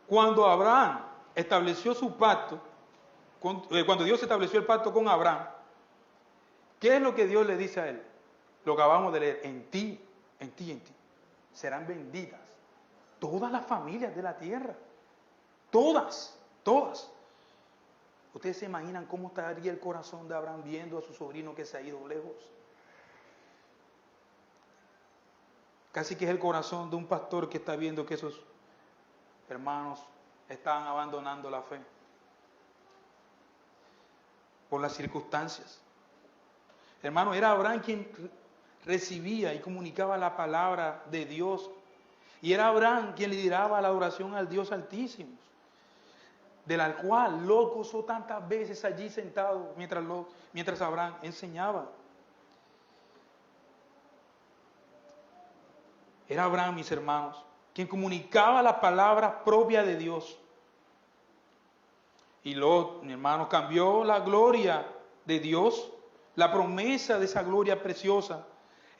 cuando Abraham estableció su pacto, cuando Dios estableció el pacto con Abraham, ¿qué es lo que Dios le dice a él? Lo que acabamos de leer, en ti serán benditas todas las familias de la tierra. Todas. ¿Ustedes se imaginan cómo estaría el corazón de Abraham viendo a su sobrino que se ha ido lejos? Casi que es el corazón de un pastor que está viendo que esos hermanos están abandonando la fe por las circunstancias. Hermano, era Abraham quien recibía y comunicaba la palabra de Dios. Y era Abraham quien lideraba la adoración al Dios Altísimo, de la cual Lot gozó tantas veces allí sentado mientras Abraham enseñaba. Era Abraham, mis hermanos, quien comunicaba la palabra propia de Dios. Y Lot, mi hermano, cambió la gloria de Dios, la promesa de esa gloria preciosa,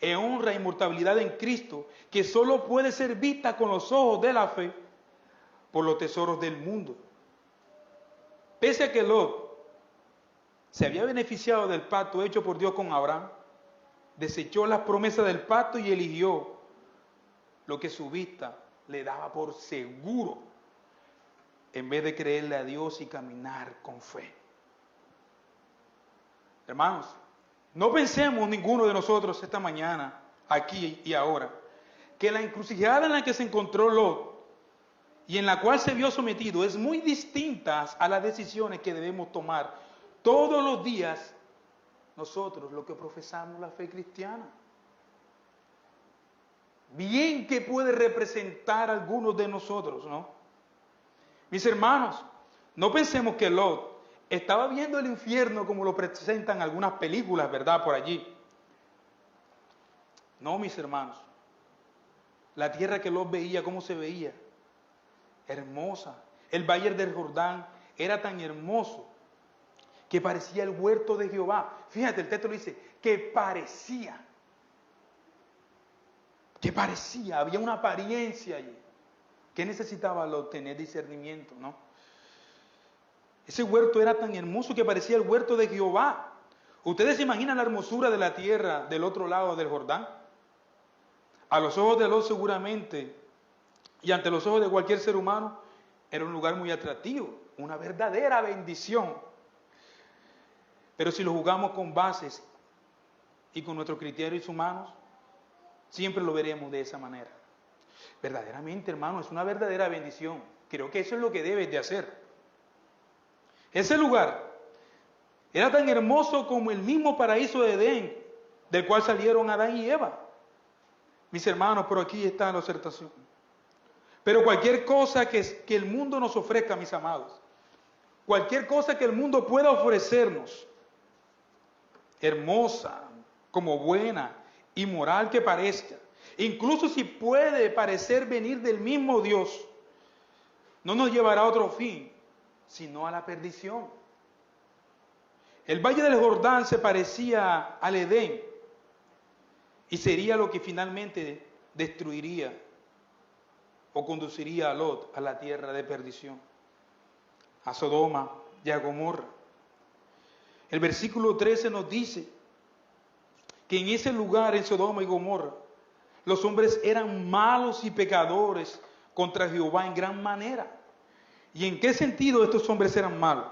en honra e inmortalidad en Cristo, que solo puede ser vista con los ojos de la fe por los tesoros del mundo. Pese a que Lot se había beneficiado del pacto hecho por Dios con Abraham, desechó las promesas del pacto y eligió lo que su vista le daba por seguro, en vez de creerle a Dios y caminar con fe. Hermanos, no pensemos ninguno de nosotros esta mañana, aquí y ahora, que la encrucijada en la que se encontró Lot y en la cual se vio sometido es muy distinta a las decisiones que debemos tomar todos los días nosotros, los que profesamos la fe cristiana. Bien que puede representar a algunos de nosotros, ¿no? Mis hermanos, no pensemos que Lot estaba viendo el infierno como lo presentan algunas películas, ¿verdad? Por allí. No, mis hermanos. La tierra que Lot veía, ¿cómo se veía? Hermosa. El valle del Jordán era tan hermoso que parecía el huerto de Jehová. Fíjate, el texto lo dice, que parecía, había una apariencia allí. ¿Qué necesitaba Lot? Tener discernimiento, ¿no? Ese huerto era tan hermoso que parecía el huerto de Jehová. ¿Ustedes se imaginan la hermosura de la tierra del otro lado del Jordán? A los ojos de Lot seguramente, y ante los ojos de cualquier ser humano, era un lugar muy atractivo, una verdadera bendición. Pero si lo jugamos con bases y con nuestros criterios humanos, siempre lo veremos de esa manera. Verdaderamente, hermano, es una verdadera bendición. Creo que eso es lo que debes de hacer. Ese lugar Era tan hermoso como el mismo paraíso de Edén, del cual salieron Adán y Eva. Mis hermanos, por aquí está la exhortación. Pero cualquier cosa que el mundo nos ofrezca, mis amados, cualquier cosa que el mundo pueda ofrecernos, hermosa, como buena y moral que parezca, incluso si puede parecer venir del mismo Dios, no nos llevará a otro fin, sino a la perdición. El valle del Jordán se parecía al Edén y sería lo que finalmente destruiría o conduciría a Lot a la tierra de perdición, a Sodoma y a Gomorra. El versículo 13 nos dice que en ese lugar, en Sodoma y Gomorra, los hombres eran malos y pecadores contra Jehová en gran manera. ¿Y en qué sentido estos hombres eran malos?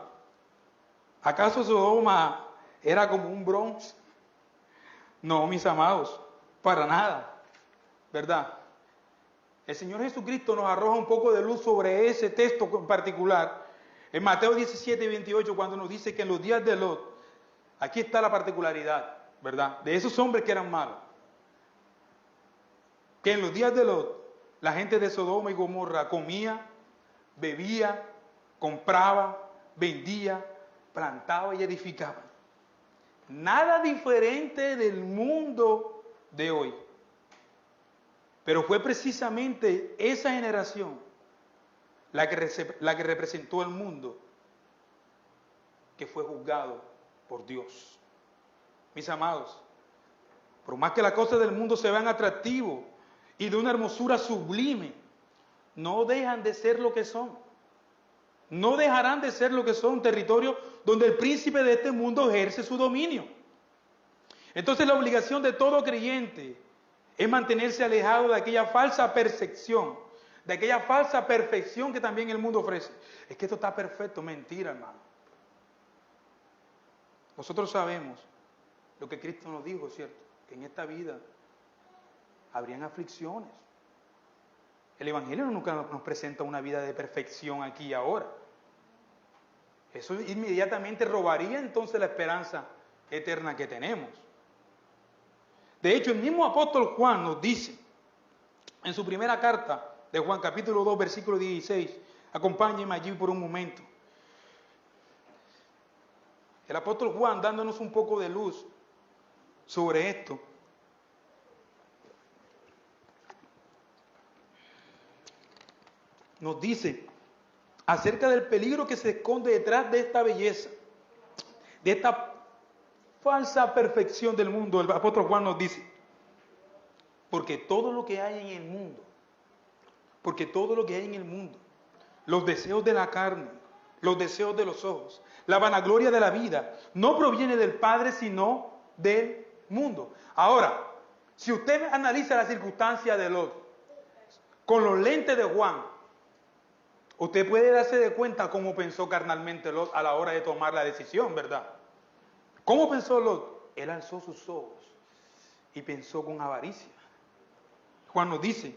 ¿Acaso Sodoma era como un Bronx? No, mis amados, para nada, ¿verdad? El Señor Jesucristo nos arroja un poco de luz sobre ese texto en particular. En Mateo 17, 28, cuando nos dice que en los días de Lot, aquí está la particularidad, ¿verdad? De esos hombres que eran malos. Que en los días de Lot, la gente de Sodoma y Gomorra comía, bebía, compraba, vendía, plantaba y edificaba. Nada diferente del mundo de hoy. Pero fue precisamente esa generación la que representó el mundo que fue juzgado por Dios. Mis amados, por más que las cosas del mundo se vean atractivas y de una hermosura sublime, no dejan de ser lo que son. No dejarán de ser lo que son, territorio donde el príncipe de este mundo ejerce su dominio. Entonces la obligación de todo creyente es mantenerse alejado de aquella falsa percepción, de aquella falsa perfección que también el mundo ofrece. Es que esto está perfecto, mentira, hermano. Nosotros sabemos lo que Cristo nos dijo, ¿cierto? Que en esta vida habrían aflicciones. El Evangelio nunca nos presenta una vida de perfección aquí y ahora. Eso inmediatamente robaría entonces la esperanza eterna que tenemos. De hecho, el mismo apóstol Juan nos dice, en su primera carta de Juan, capítulo 2, versículo 16, acompáñenme allí por un momento. El apóstol Juan, dándonos un poco de luz sobre esto, nos dice acerca del peligro que se esconde detrás de esta belleza, de esta falsa perfección del mundo. El apóstol Juan nos dice, porque todo lo que hay en el mundo, los deseos de la carne, los deseos de los ojos, la vanagloria de la vida, no proviene del Padre, sino del mundo. Ahora, si usted analiza la circunstancia de Lot con los lentes de Juan, usted puede darse de cuenta cómo pensó carnalmente Lot a la hora de tomar la decisión, ¿verdad? ¿Cómo pensó Lot? Él alzó sus ojos y pensó con avaricia. Juan nos dice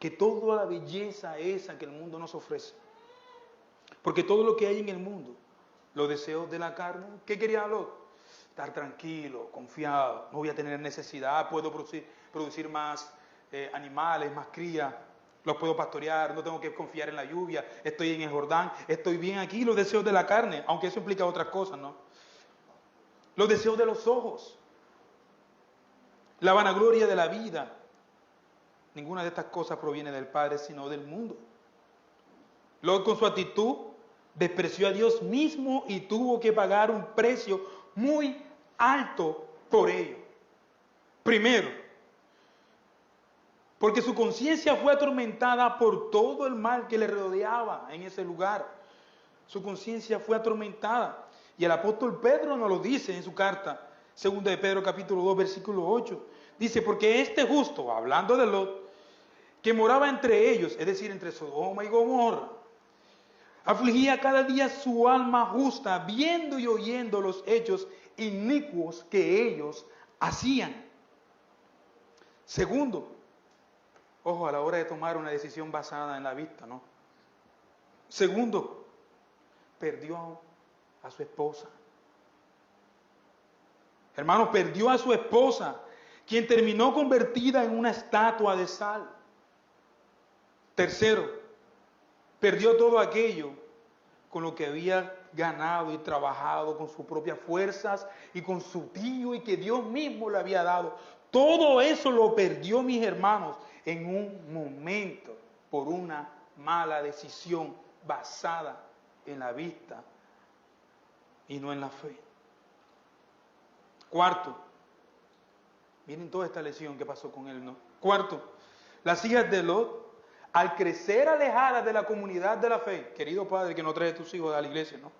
que toda la belleza esa que el mundo nos ofrece, porque todo lo que hay en el mundo, los deseos de la carne, ¿qué quería Lot? Estar tranquilo, confiado, no voy a tener necesidad, puedo producir más animales, más crías, los puedo pastorear, no tengo que confiar en la lluvia, estoy en el Jordán, estoy bien aquí, los deseos de la carne, aunque eso implica otras cosas, ¿no? Los deseos de los ojos, la vanagloria de la vida. Ninguna de estas cosas proviene del Padre, sino del mundo. Lot, con su actitud, despreció a Dios mismo y tuvo que pagar un precio muy alto por ello. Primero, porque su conciencia fue atormentada por todo el mal que le rodeaba en ese lugar. Su conciencia fue atormentada. Y el apóstol Pedro nos lo dice en su carta, 2 de Pedro capítulo 2, versículo 8. Dice, porque este justo, hablando de Lot, que moraba entre ellos, es decir, entre Sodoma y Gomorra, afligía cada día su alma justa, viendo y oyendo los hechos inicuos que ellos hacían. Segundo, ojo, a la hora de tomar una decisión basada en la vista, ¿no? Segundo, perdió a su esposa. Hermanos, perdió a su esposa, quien terminó convertida en una estatua de sal. Tercero, perdió todo aquello con lo que había ganado y trabajado con sus propias fuerzas y con su tío y que Dios mismo le había dado. Todo eso lo perdió, mis hermanos, en un momento por una mala decisión basada en la vista y no en la fe. Cuarto, miren toda esta lesión que pasó con él, ¿no? Cuarto, las hijas de Lot, al crecer alejadas de la comunidad de la fe, querido padre que no trae tus hijos a la iglesia, ¿no?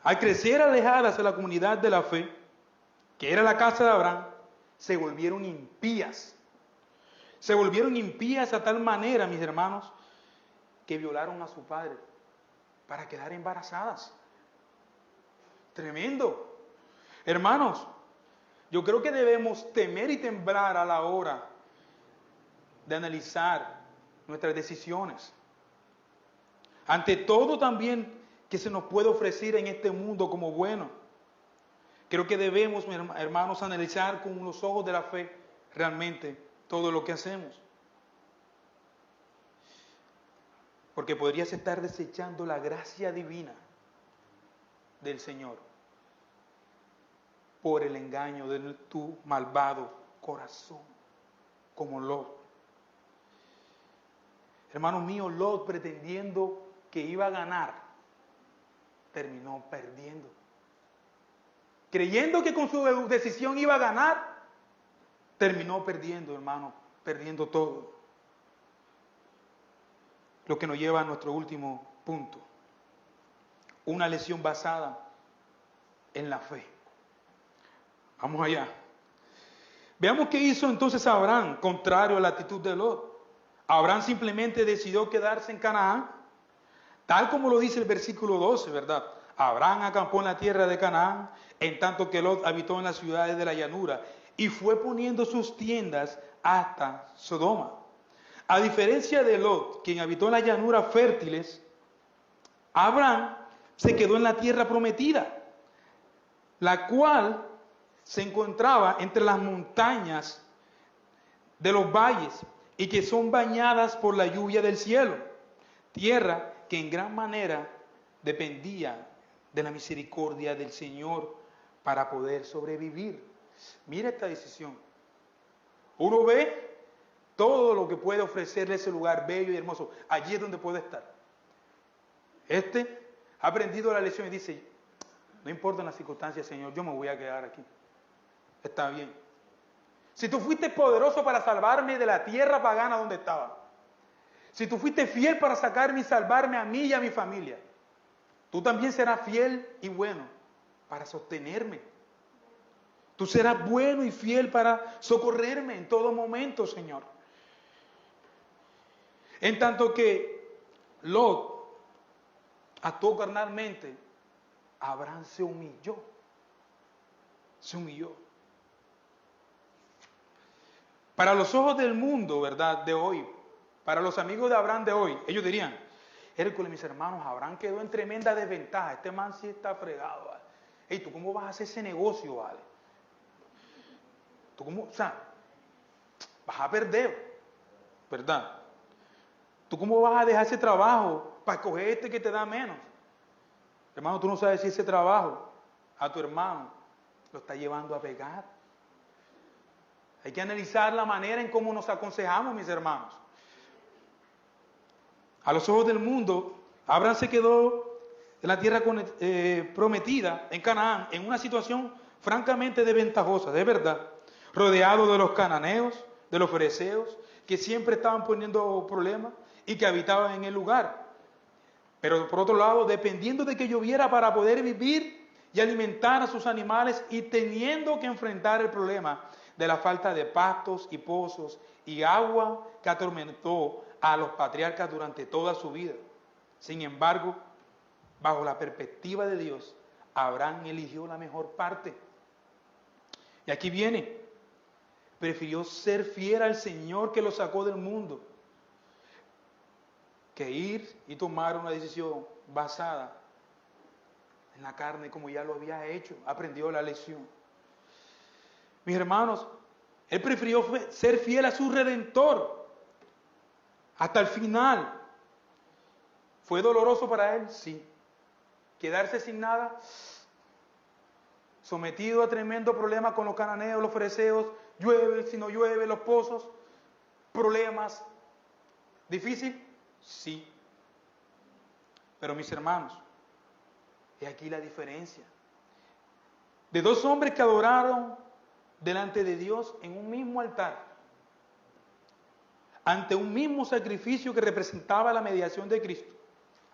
Al crecer alejadas de la comunidad de la fe, que era la casa de Abraham, se volvieron impías. Se volvieron impías a tal manera, mis hermanos, que violaron a su padre para quedar embarazadas. Tremendo. Hermanos, yo creo que debemos temer y temblar a la hora de analizar nuestras decisiones. Ante todo también que se nos puede ofrecer en este mundo como bueno. Creo que debemos, hermanos, analizar con los ojos de la fe realmente todo lo que hacemos. Porque podrías estar desechando la gracia divina del Señor por el engaño de tu malvado corazón, como Lot. Hermanos míos, Lot, pretendiendo que iba a ganar, terminó perdiendo. Creyendo que con su decisión iba a ganar, terminó perdiendo, hermano, perdiendo todo. Lo que nos lleva a nuestro último punto. Una lesión basada en la fe. Vamos allá. Veamos qué hizo entonces Abraham, contrario a la actitud de Lot. Abraham simplemente decidió quedarse en Canaán, tal como lo dice el versículo 12, ¿verdad? Abraham acampó en la tierra de Canaán, en tanto que Lot habitó en las ciudades de la llanura, y fue poniendo sus tiendas hasta Sodoma. A diferencia de Lot, quien habitó en las llanuras fértiles, Abraham se quedó en la tierra prometida, la cual se encontraba entre las montañas de los valles y que son bañadas por la lluvia del cielo, tierra que en gran manera dependía de la misericordia del Señor para poder sobrevivir. Mira esta decisión. Uno ve todo lo que puede ofrecerle ese lugar bello y hermoso. Allí es donde puede estar. Este ha aprendido la lección y dice, no importa las circunstancias, Señor, yo me voy a quedar aquí. Está bien. Si tú fuiste poderoso para salvarme de la tierra pagana donde estaba, si tú fuiste fiel para sacarme y salvarme a mí y a mi familia, tú también serás fiel y bueno para sostenerme. Tú serás bueno y fiel para socorrerme en todo momento, Señor. En tanto que Lot actuó carnalmente, Abraham se humilló. Se humilló. Para los ojos del mundo, ¿verdad?, de hoy, para los amigos de Abraham de hoy, ellos dirían, Hércules, mis hermanos, Abraham quedó en tremenda desventaja. Este man sí está fregado, ¿vale? Hey, ¿tú cómo vas a hacer ese negocio, vale? ¿Tú cómo, o sea, vas a perder, ¿verdad? ¿Tú cómo vas a dejar ese trabajo para escoger este que te da menos? Hermano, tú no sabes si ese trabajo a tu hermano lo está llevando a pecar. Hay que analizar la manera en cómo nos aconsejamos, mis hermanos. A los ojos del mundo, Abraham se quedó en la tierra prometida, en Canaán, en una situación francamente desventajosa, de verdad, rodeado de los cananeos, de los fereceos, que siempre estaban poniendo problemas y que habitaban en el lugar. Pero por otro lado, dependiendo de que lloviera para poder vivir y alimentar a sus animales y teniendo que enfrentar el problema de la falta de pastos y pozos y agua que atormentó a los patriarcas durante toda su vida. Sin embargo, bajo la perspectiva de Dios, Abraham eligió la mejor parte. Y aquí viene, prefirió ser fiel al Señor que lo sacó del mundo, que ir y tomar una decisión basada en la carne como ya lo había hecho, aprendió la lección. Mis hermanos, él prefirió ser fiel a su Redentor hasta el final. ¿Fue doloroso para él? Sí. ¿Quedarse sin nada? Sometido a tremendo problema con los cananeos, los fereceos, llueve, si no llueve, los pozos, problemas. ¿Difícil? Sí. Pero mis hermanos, es aquí la diferencia. De dos hombres que adoraron delante de Dios en un mismo altar, ante un mismo sacrificio que representaba la mediación de Cristo,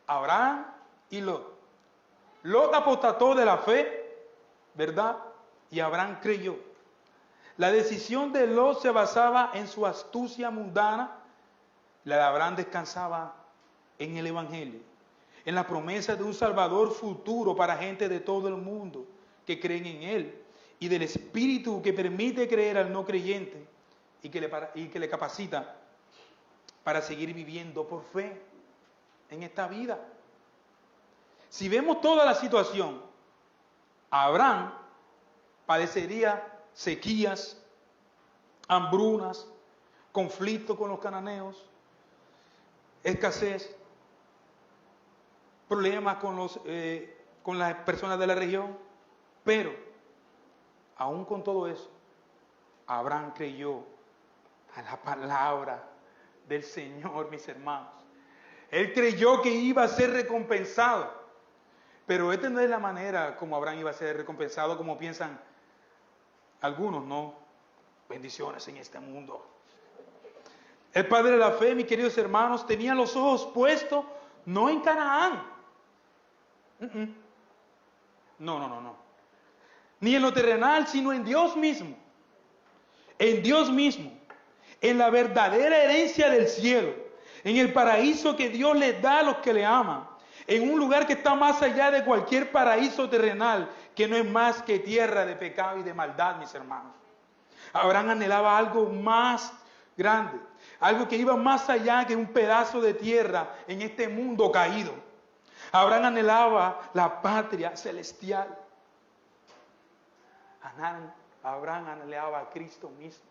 Abraham y Lot. Lot apostató de la fe, ¿verdad? Y Abraham creyó. La decisión de Lot se basaba en su astucia mundana, la de Abraham descansaba en el Evangelio, en la promesa de un Salvador futuro para gente de todo el mundo que creen en Él, y del Espíritu que permite creer al no creyente y que le capacita para seguir viviendo por fe en esta vida. Si vemos toda la situación, Abraham padecería sequías, hambrunas, conflicto con los cananeos, escasez, problemas con las personas de la región, pero aún con todo eso, Abraham creyó a la palabra del Señor, mis hermanos. Él creyó que iba a ser recompensado, pero esta no es la manera como Abraham iba a ser recompensado, como piensan algunos, ¿no? Bendiciones en este mundo. El padre de la fe, mis queridos hermanos, tenía los ojos puestos no en Canaán. No. Ni en lo terrenal, sino en Dios mismo. En Dios mismo. En la verdadera herencia del cielo. En el paraíso que Dios les da a los que le aman. En un lugar que está más allá de cualquier paraíso terrenal, que no es más que tierra de pecado y de maldad, mis hermanos. Abraham anhelaba algo más grande. Algo que iba más allá que un pedazo de tierra en este mundo caído. Abraham anhelaba la patria celestial. Abraham anhelaba a Cristo mismo.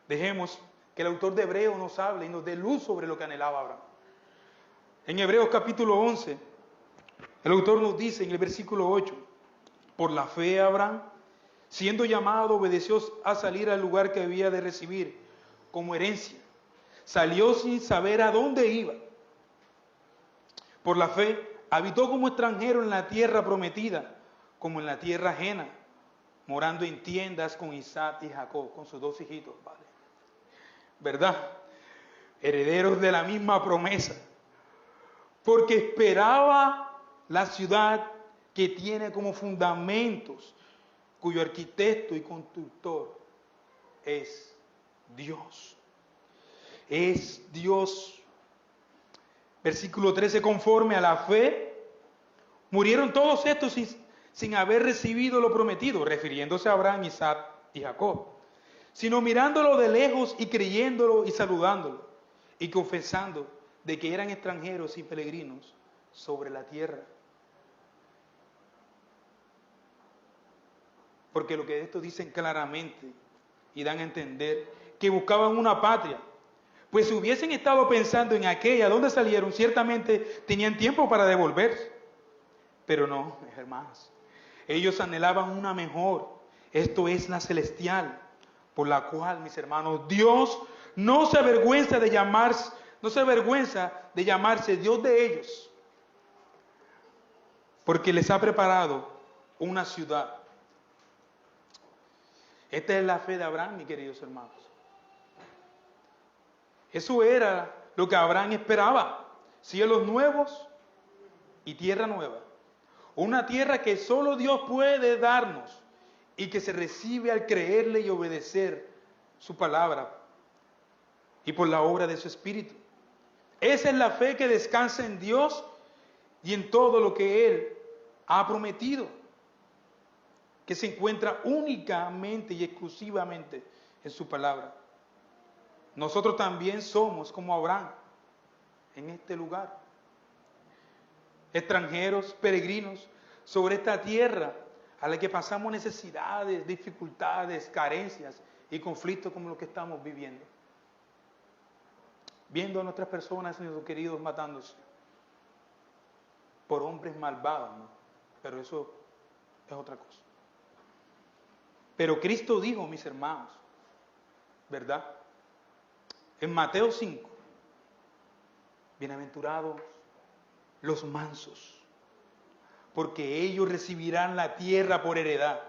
Dejemos que el autor de Hebreos nos hable y nos dé luz sobre lo que anhelaba Abraham. En Hebreos capítulo 11, el autor nos dice en el versículo 8, por la fe Abraham, siendo llamado, obedeció a salir al lugar que había de recibir como herencia. Salió sin saber a dónde iba. Por la fe, habitó como extranjero en la tierra prometida, como en la tierra ajena, morando en tiendas con Isaac y Jacob, con sus dos hijitos, ¿vale? ¿Verdad? Herederos de la misma promesa. Porque esperaba la ciudad que tiene como fundamentos, cuyo arquitecto y constructor es Dios. Es Dios. Versículo 13, conforme a la fe, murieron todos estos sin haber recibido lo prometido, refiriéndose a Abraham, Isaac y Jacob, sino mirándolo de lejos y creyéndolo y saludándolo y confesando de que eran extranjeros y peregrinos sobre la tierra. Porque lo que estos dicen claramente y dan a entender que buscaban una patria. Pues si hubiesen estado pensando en aquella donde salieron, ciertamente tenían tiempo para devolverse. Pero no, mis hermanos. Ellos anhelaban una mejor. Esto es la celestial. Por la cual, mis hermanos, Dios no se avergüenza de llamarse Dios de ellos. Porque les ha preparado una ciudad. Esta es la fe de Abraham, mis queridos hermanos. Eso era lo que Abraham esperaba. Cielos nuevos y tierra nueva. Una tierra que solo Dios puede darnos y que se recibe al creerle y obedecer su palabra y por la obra de su Espíritu. Esa es la fe que descansa en Dios y en todo lo que Él ha prometido, que se encuentra únicamente y exclusivamente en su palabra. Nosotros también somos como Abraham en este lugar. extranjeros, peregrinos, sobre esta tierra a la que pasamos necesidades, dificultades, carencias y conflictos como los que estamos viviendo. Viendo a nuestras personas, nuestros queridos, matándose por hombres malvados, ¿no? Pero eso es otra cosa. Pero Cristo dijo, mis hermanos, ¿verdad? En Mateo 5, bienaventurados los mansos, porque ellos recibirán la tierra por heredad.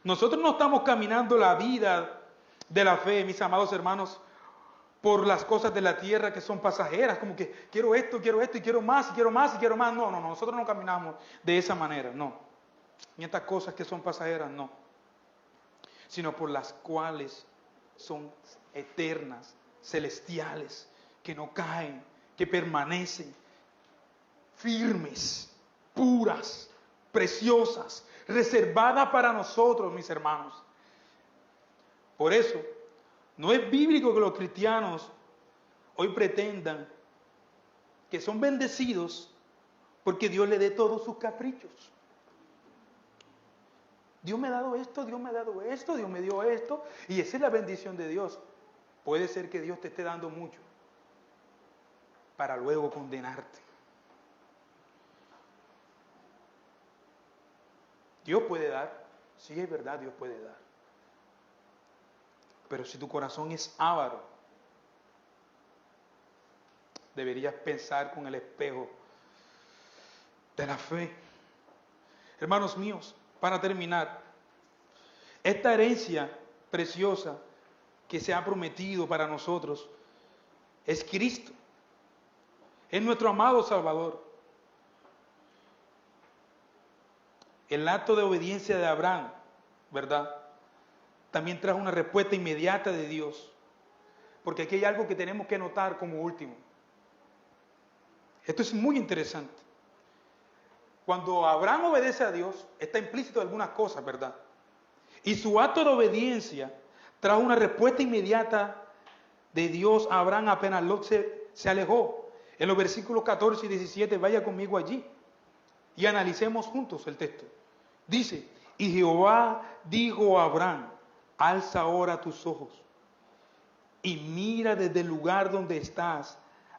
Nosotros no estamos caminando la vida de la fe, mis amados hermanos, por las cosas de la tierra que son pasajeras, como que quiero esto, y quiero más, y quiero más, y quiero más. No, nosotros no caminamos de esa manera, no. Y estas cosas que son pasajeras, no. Sino por las cuales son eternas, celestiales, que no caen, que permanecen, firmes, puras, preciosas, reservadas para nosotros, mis hermanos. Por eso, no es bíblico que los cristianos hoy pretendan que son bendecidos porque Dios le dé todos sus caprichos. Dios me ha dado esto, Dios me ha dado esto, Dios me dio esto, y esa es la bendición de Dios. Puede ser que Dios te esté dando mucho para luego condenarte. Dios puede dar, sí es verdad, Dios puede dar. Pero si tu corazón es avaro, deberías pensar con el espejo de la fe. Hermanos míos, para terminar, esta herencia preciosa que se ha prometido para nosotros es Cristo. Es nuestro amado Salvador. El acto de obediencia de Abraham, ¿verdad?, también trajo una respuesta inmediata de Dios. Porque aquí hay algo que tenemos que notar como último. Esto es muy interesante. Cuando Abraham obedece a Dios, está implícito algunas cosas, ¿verdad? Y su acto de obediencia trajo una respuesta inmediata de Dios a Abraham apenas Lot se alejó. En los versículos 14 y 17, vaya conmigo allí y analicemos juntos el texto. Dice, y Jehová dijo a Abraham, alza ahora tus ojos y mira desde el lugar donde estás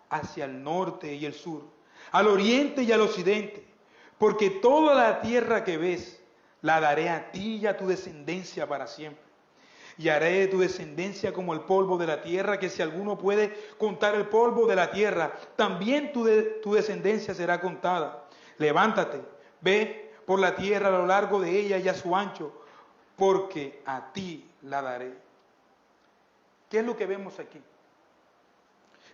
hacia el norte y el sur, al oriente y al occidente, porque toda la tierra que ves la daré a ti y a tu descendencia para siempre. Y haré de tu descendencia como el polvo de la tierra, que si alguno puede contar el polvo de la tierra, también tu descendencia será contada. Levántate, ve por la tierra a lo largo de ella y a su ancho, porque a ti la daré. ¿Qué es lo que vemos aquí?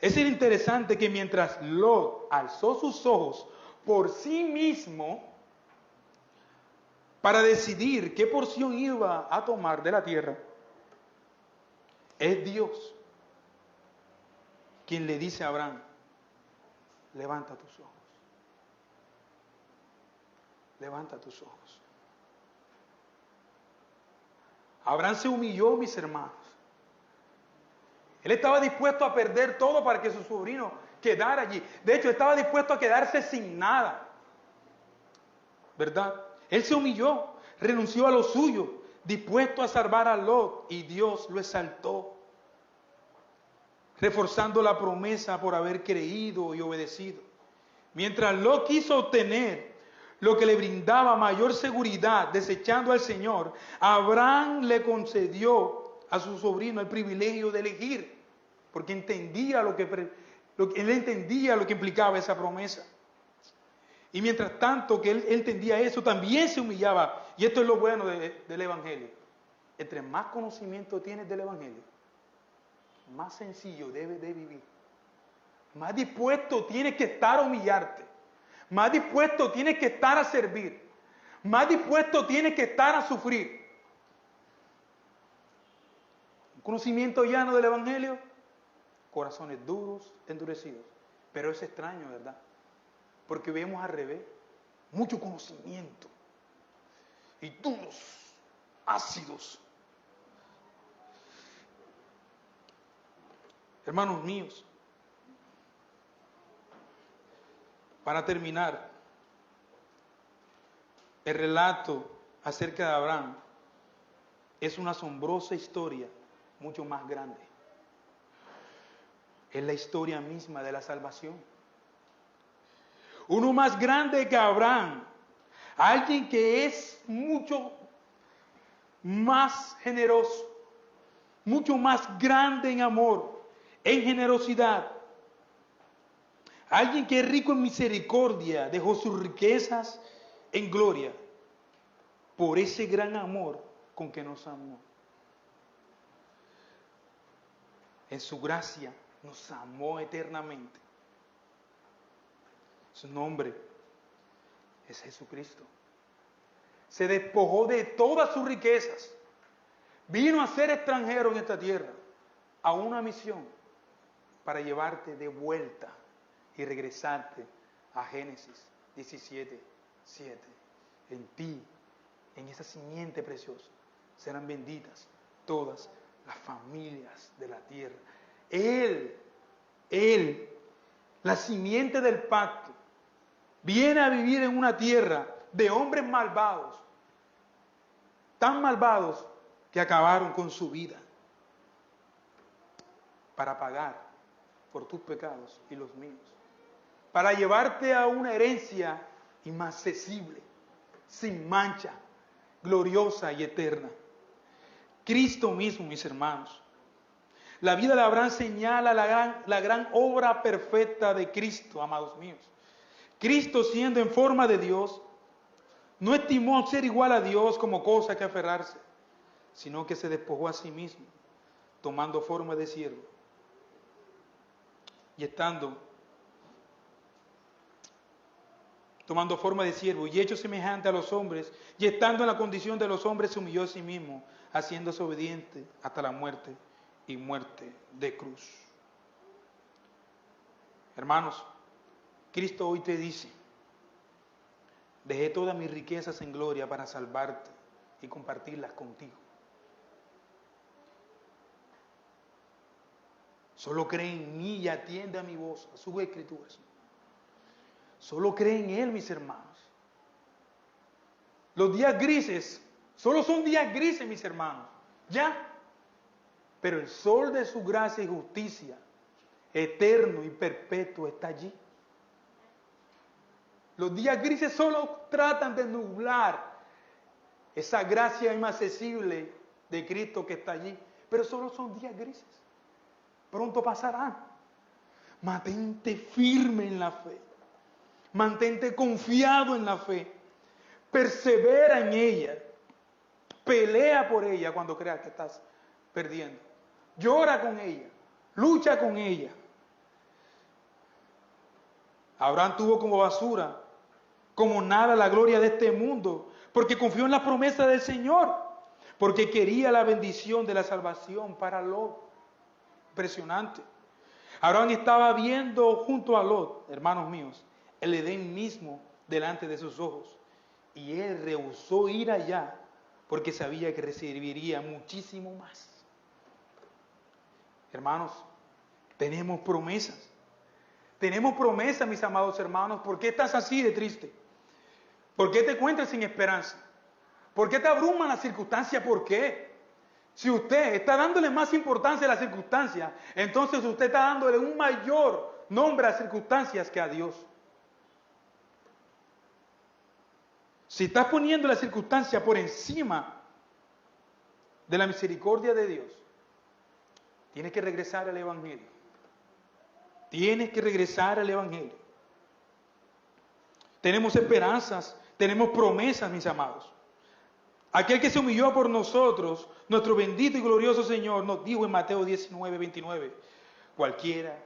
Es interesante que mientras Lot alzó sus ojos por sí mismo para decidir qué porción iba a tomar de la tierra, es Dios quien le dice a Abraham, levanta tus ojos. Levanta tus ojos. Abraham se humilló, mis hermanos. Él estaba dispuesto a perder todo para que su sobrino quedara allí. De hecho, estaba dispuesto a quedarse sin nada. ¿Verdad? Él se humilló, renunció a lo suyo, dispuesto a salvar a Lot, y Dios lo exaltó, reforzando la promesa por haber creído y obedecido. Mientras Lot quiso obtener lo que le brindaba mayor seguridad, desechando al Señor, Abraham le concedió a su sobrino el privilegio de elegir, porque entendía él entendía lo que implicaba esa promesa. Y mientras tanto que él entendía eso, también se humillaba. Y esto es lo bueno del Evangelio. Entre más conocimiento tienes del Evangelio, más sencillo debes de vivir. Más dispuesto tienes que estar a humillarte. Más dispuesto tienes que estar a servir. Más dispuesto tienes que estar a sufrir. Un conocimiento llano del Evangelio, corazones duros, endurecidos. Pero es extraño, ¿verdad? Porque vemos al revés, mucho conocimiento y duros, ácidos. Hermanos míos, Para terminar, el relato acerca de Abraham es una asombrosa historia, mucho más grande. Es la historia misma de la salvación. Uno más grande que Abraham, alguien que es mucho más generoso, mucho más grande en amor, en generosidad. Alguien que es rico en misericordia, dejó sus riquezas en gloria por ese gran amor con que nos amó. En su gracia nos amó eternamente. Su nombre es Jesucristo. Se despojó de todas sus riquezas. Vino a ser extranjero en esta tierra, a una misión para llevarte de vuelta y regresarte a Génesis 17, 7. En ti, en esa simiente preciosa, serán benditas todas las familias de la tierra. Él, la simiente del pacto, viene a vivir en una tierra de hombres malvados, tan malvados que acabaron con su vida para pagar por tus pecados y los míos, para llevarte a una herencia inaccesible, sin mancha, gloriosa y eterna. Cristo mismo, mis hermanos. La vida de Abraham señala la gran obra perfecta de Cristo, amados míos. Cristo, siendo en forma de Dios, no estimó ser igual a Dios como cosa que aferrarse, sino que se despojó a sí mismo, tomando forma de siervo. Y tomando forma de siervo y hecho semejante a los hombres, y estando en la condición de los hombres, se humilló a sí mismo, haciéndose obediente hasta la muerte y muerte de cruz. Hermanos, Cristo hoy te dice: dejé todas mis riquezas en gloria para salvarte y compartirlas contigo. Solo cree en mí y atiende a mi voz, a sus escrituras. Solo cree en Él, mis hermanos. Los días grises, solo son días grises, mis hermanos. Ya. Pero el sol de su gracia y justicia, eterno y perpetuo, está allí. Los días grises solo tratan de nublar esa gracia inaccesible de Cristo que está allí. Pero solo son días grises. Pronto pasarán. Mantente firme en la fe. Mantente confiado en la fe. Persevera en ella. Pelea por ella cuando creas que estás perdiendo. Llora con ella. Lucha con ella. Abraham tuvo como basura, como nada, la gloria de este mundo, porque confió en la promesa del Señor, porque quería la bendición de la salvación para Lot. Impresionante. Abraham estaba viendo junto a Lot, hermanos míos, el Edén mismo delante de sus ojos, y él rehusó ir allá porque sabía que recibiría muchísimo más. Hermanos, tenemos promesas. Tenemos promesas, mis amados hermanos. ¿Por qué estás así de triste? ¿Por qué te encuentras sin esperanza? ¿Por qué te abruman las circunstancias? ¿Por qué? Si usted está dándole más importancia a las circunstancias, entonces usted está dándole un mayor nombre a las circunstancias que a Dios. Si estás poniendo la circunstancia por encima de la misericordia de Dios, tienes que regresar al Evangelio. Tienes que regresar al Evangelio. Tenemos esperanzas, tenemos promesas, mis amados. Aquel que se humilló por nosotros, nuestro bendito y glorioso Señor, nos dijo en Mateo 19, 29, cualquiera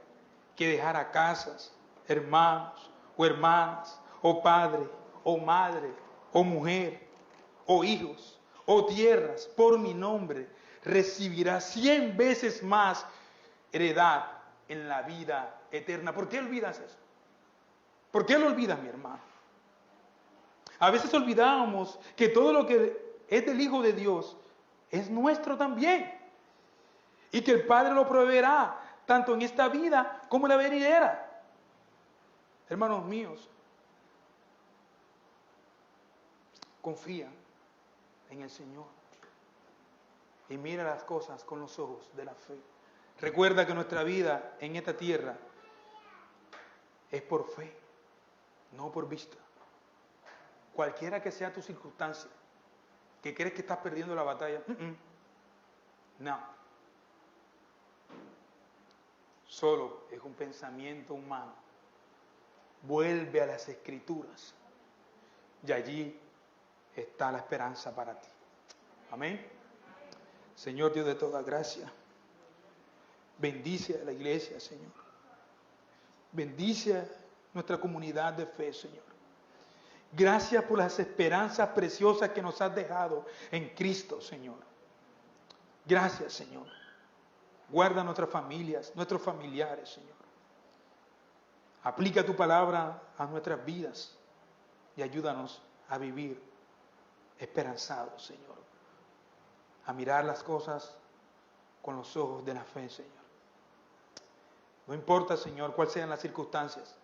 que dejara casas, hermanos o hermanas, o padre, o madre, o mujer, o hijos, o tierras, por mi nombre, recibirá 100 veces más heredad en la vida eterna. ¿Por qué olvidas eso? ¿Por qué lo olvidas, mi hermano? A veces olvidamos que todo lo que es del Hijo de Dios es nuestro también. Y que el Padre lo proveerá tanto en esta vida como en la venidera. Hermanos míos, confía en el Señor y mira las cosas con los ojos de la fe. Recuerda que nuestra vida en esta tierra es por fe, no por vista. Cualquiera que sea tu circunstancia, que crees que estás perdiendo la batalla, no. Solo es un pensamiento humano. Vuelve a las Escrituras y allí está la esperanza para ti. Amén. Señor Dios de toda gracia, bendice a la iglesia, Señor. Bendice a nuestra comunidad de fe, Señor. Gracias por las esperanzas preciosas que nos has dejado en Cristo, Señor. Gracias, Señor. Guarda nuestras familias, nuestros familiares, Señor. Aplica tu palabra a nuestras vidas y ayúdanos a vivir esperanzados, Señor. A mirar las cosas con los ojos de la fe, Señor. No importa, Señor, cuáles sean las circunstancias.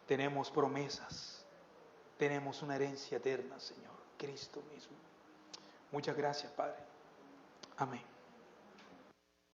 Tenemos promesas. Tenemos una herencia eterna, Señor. Cristo mismo. Muchas gracias, Padre. Amén.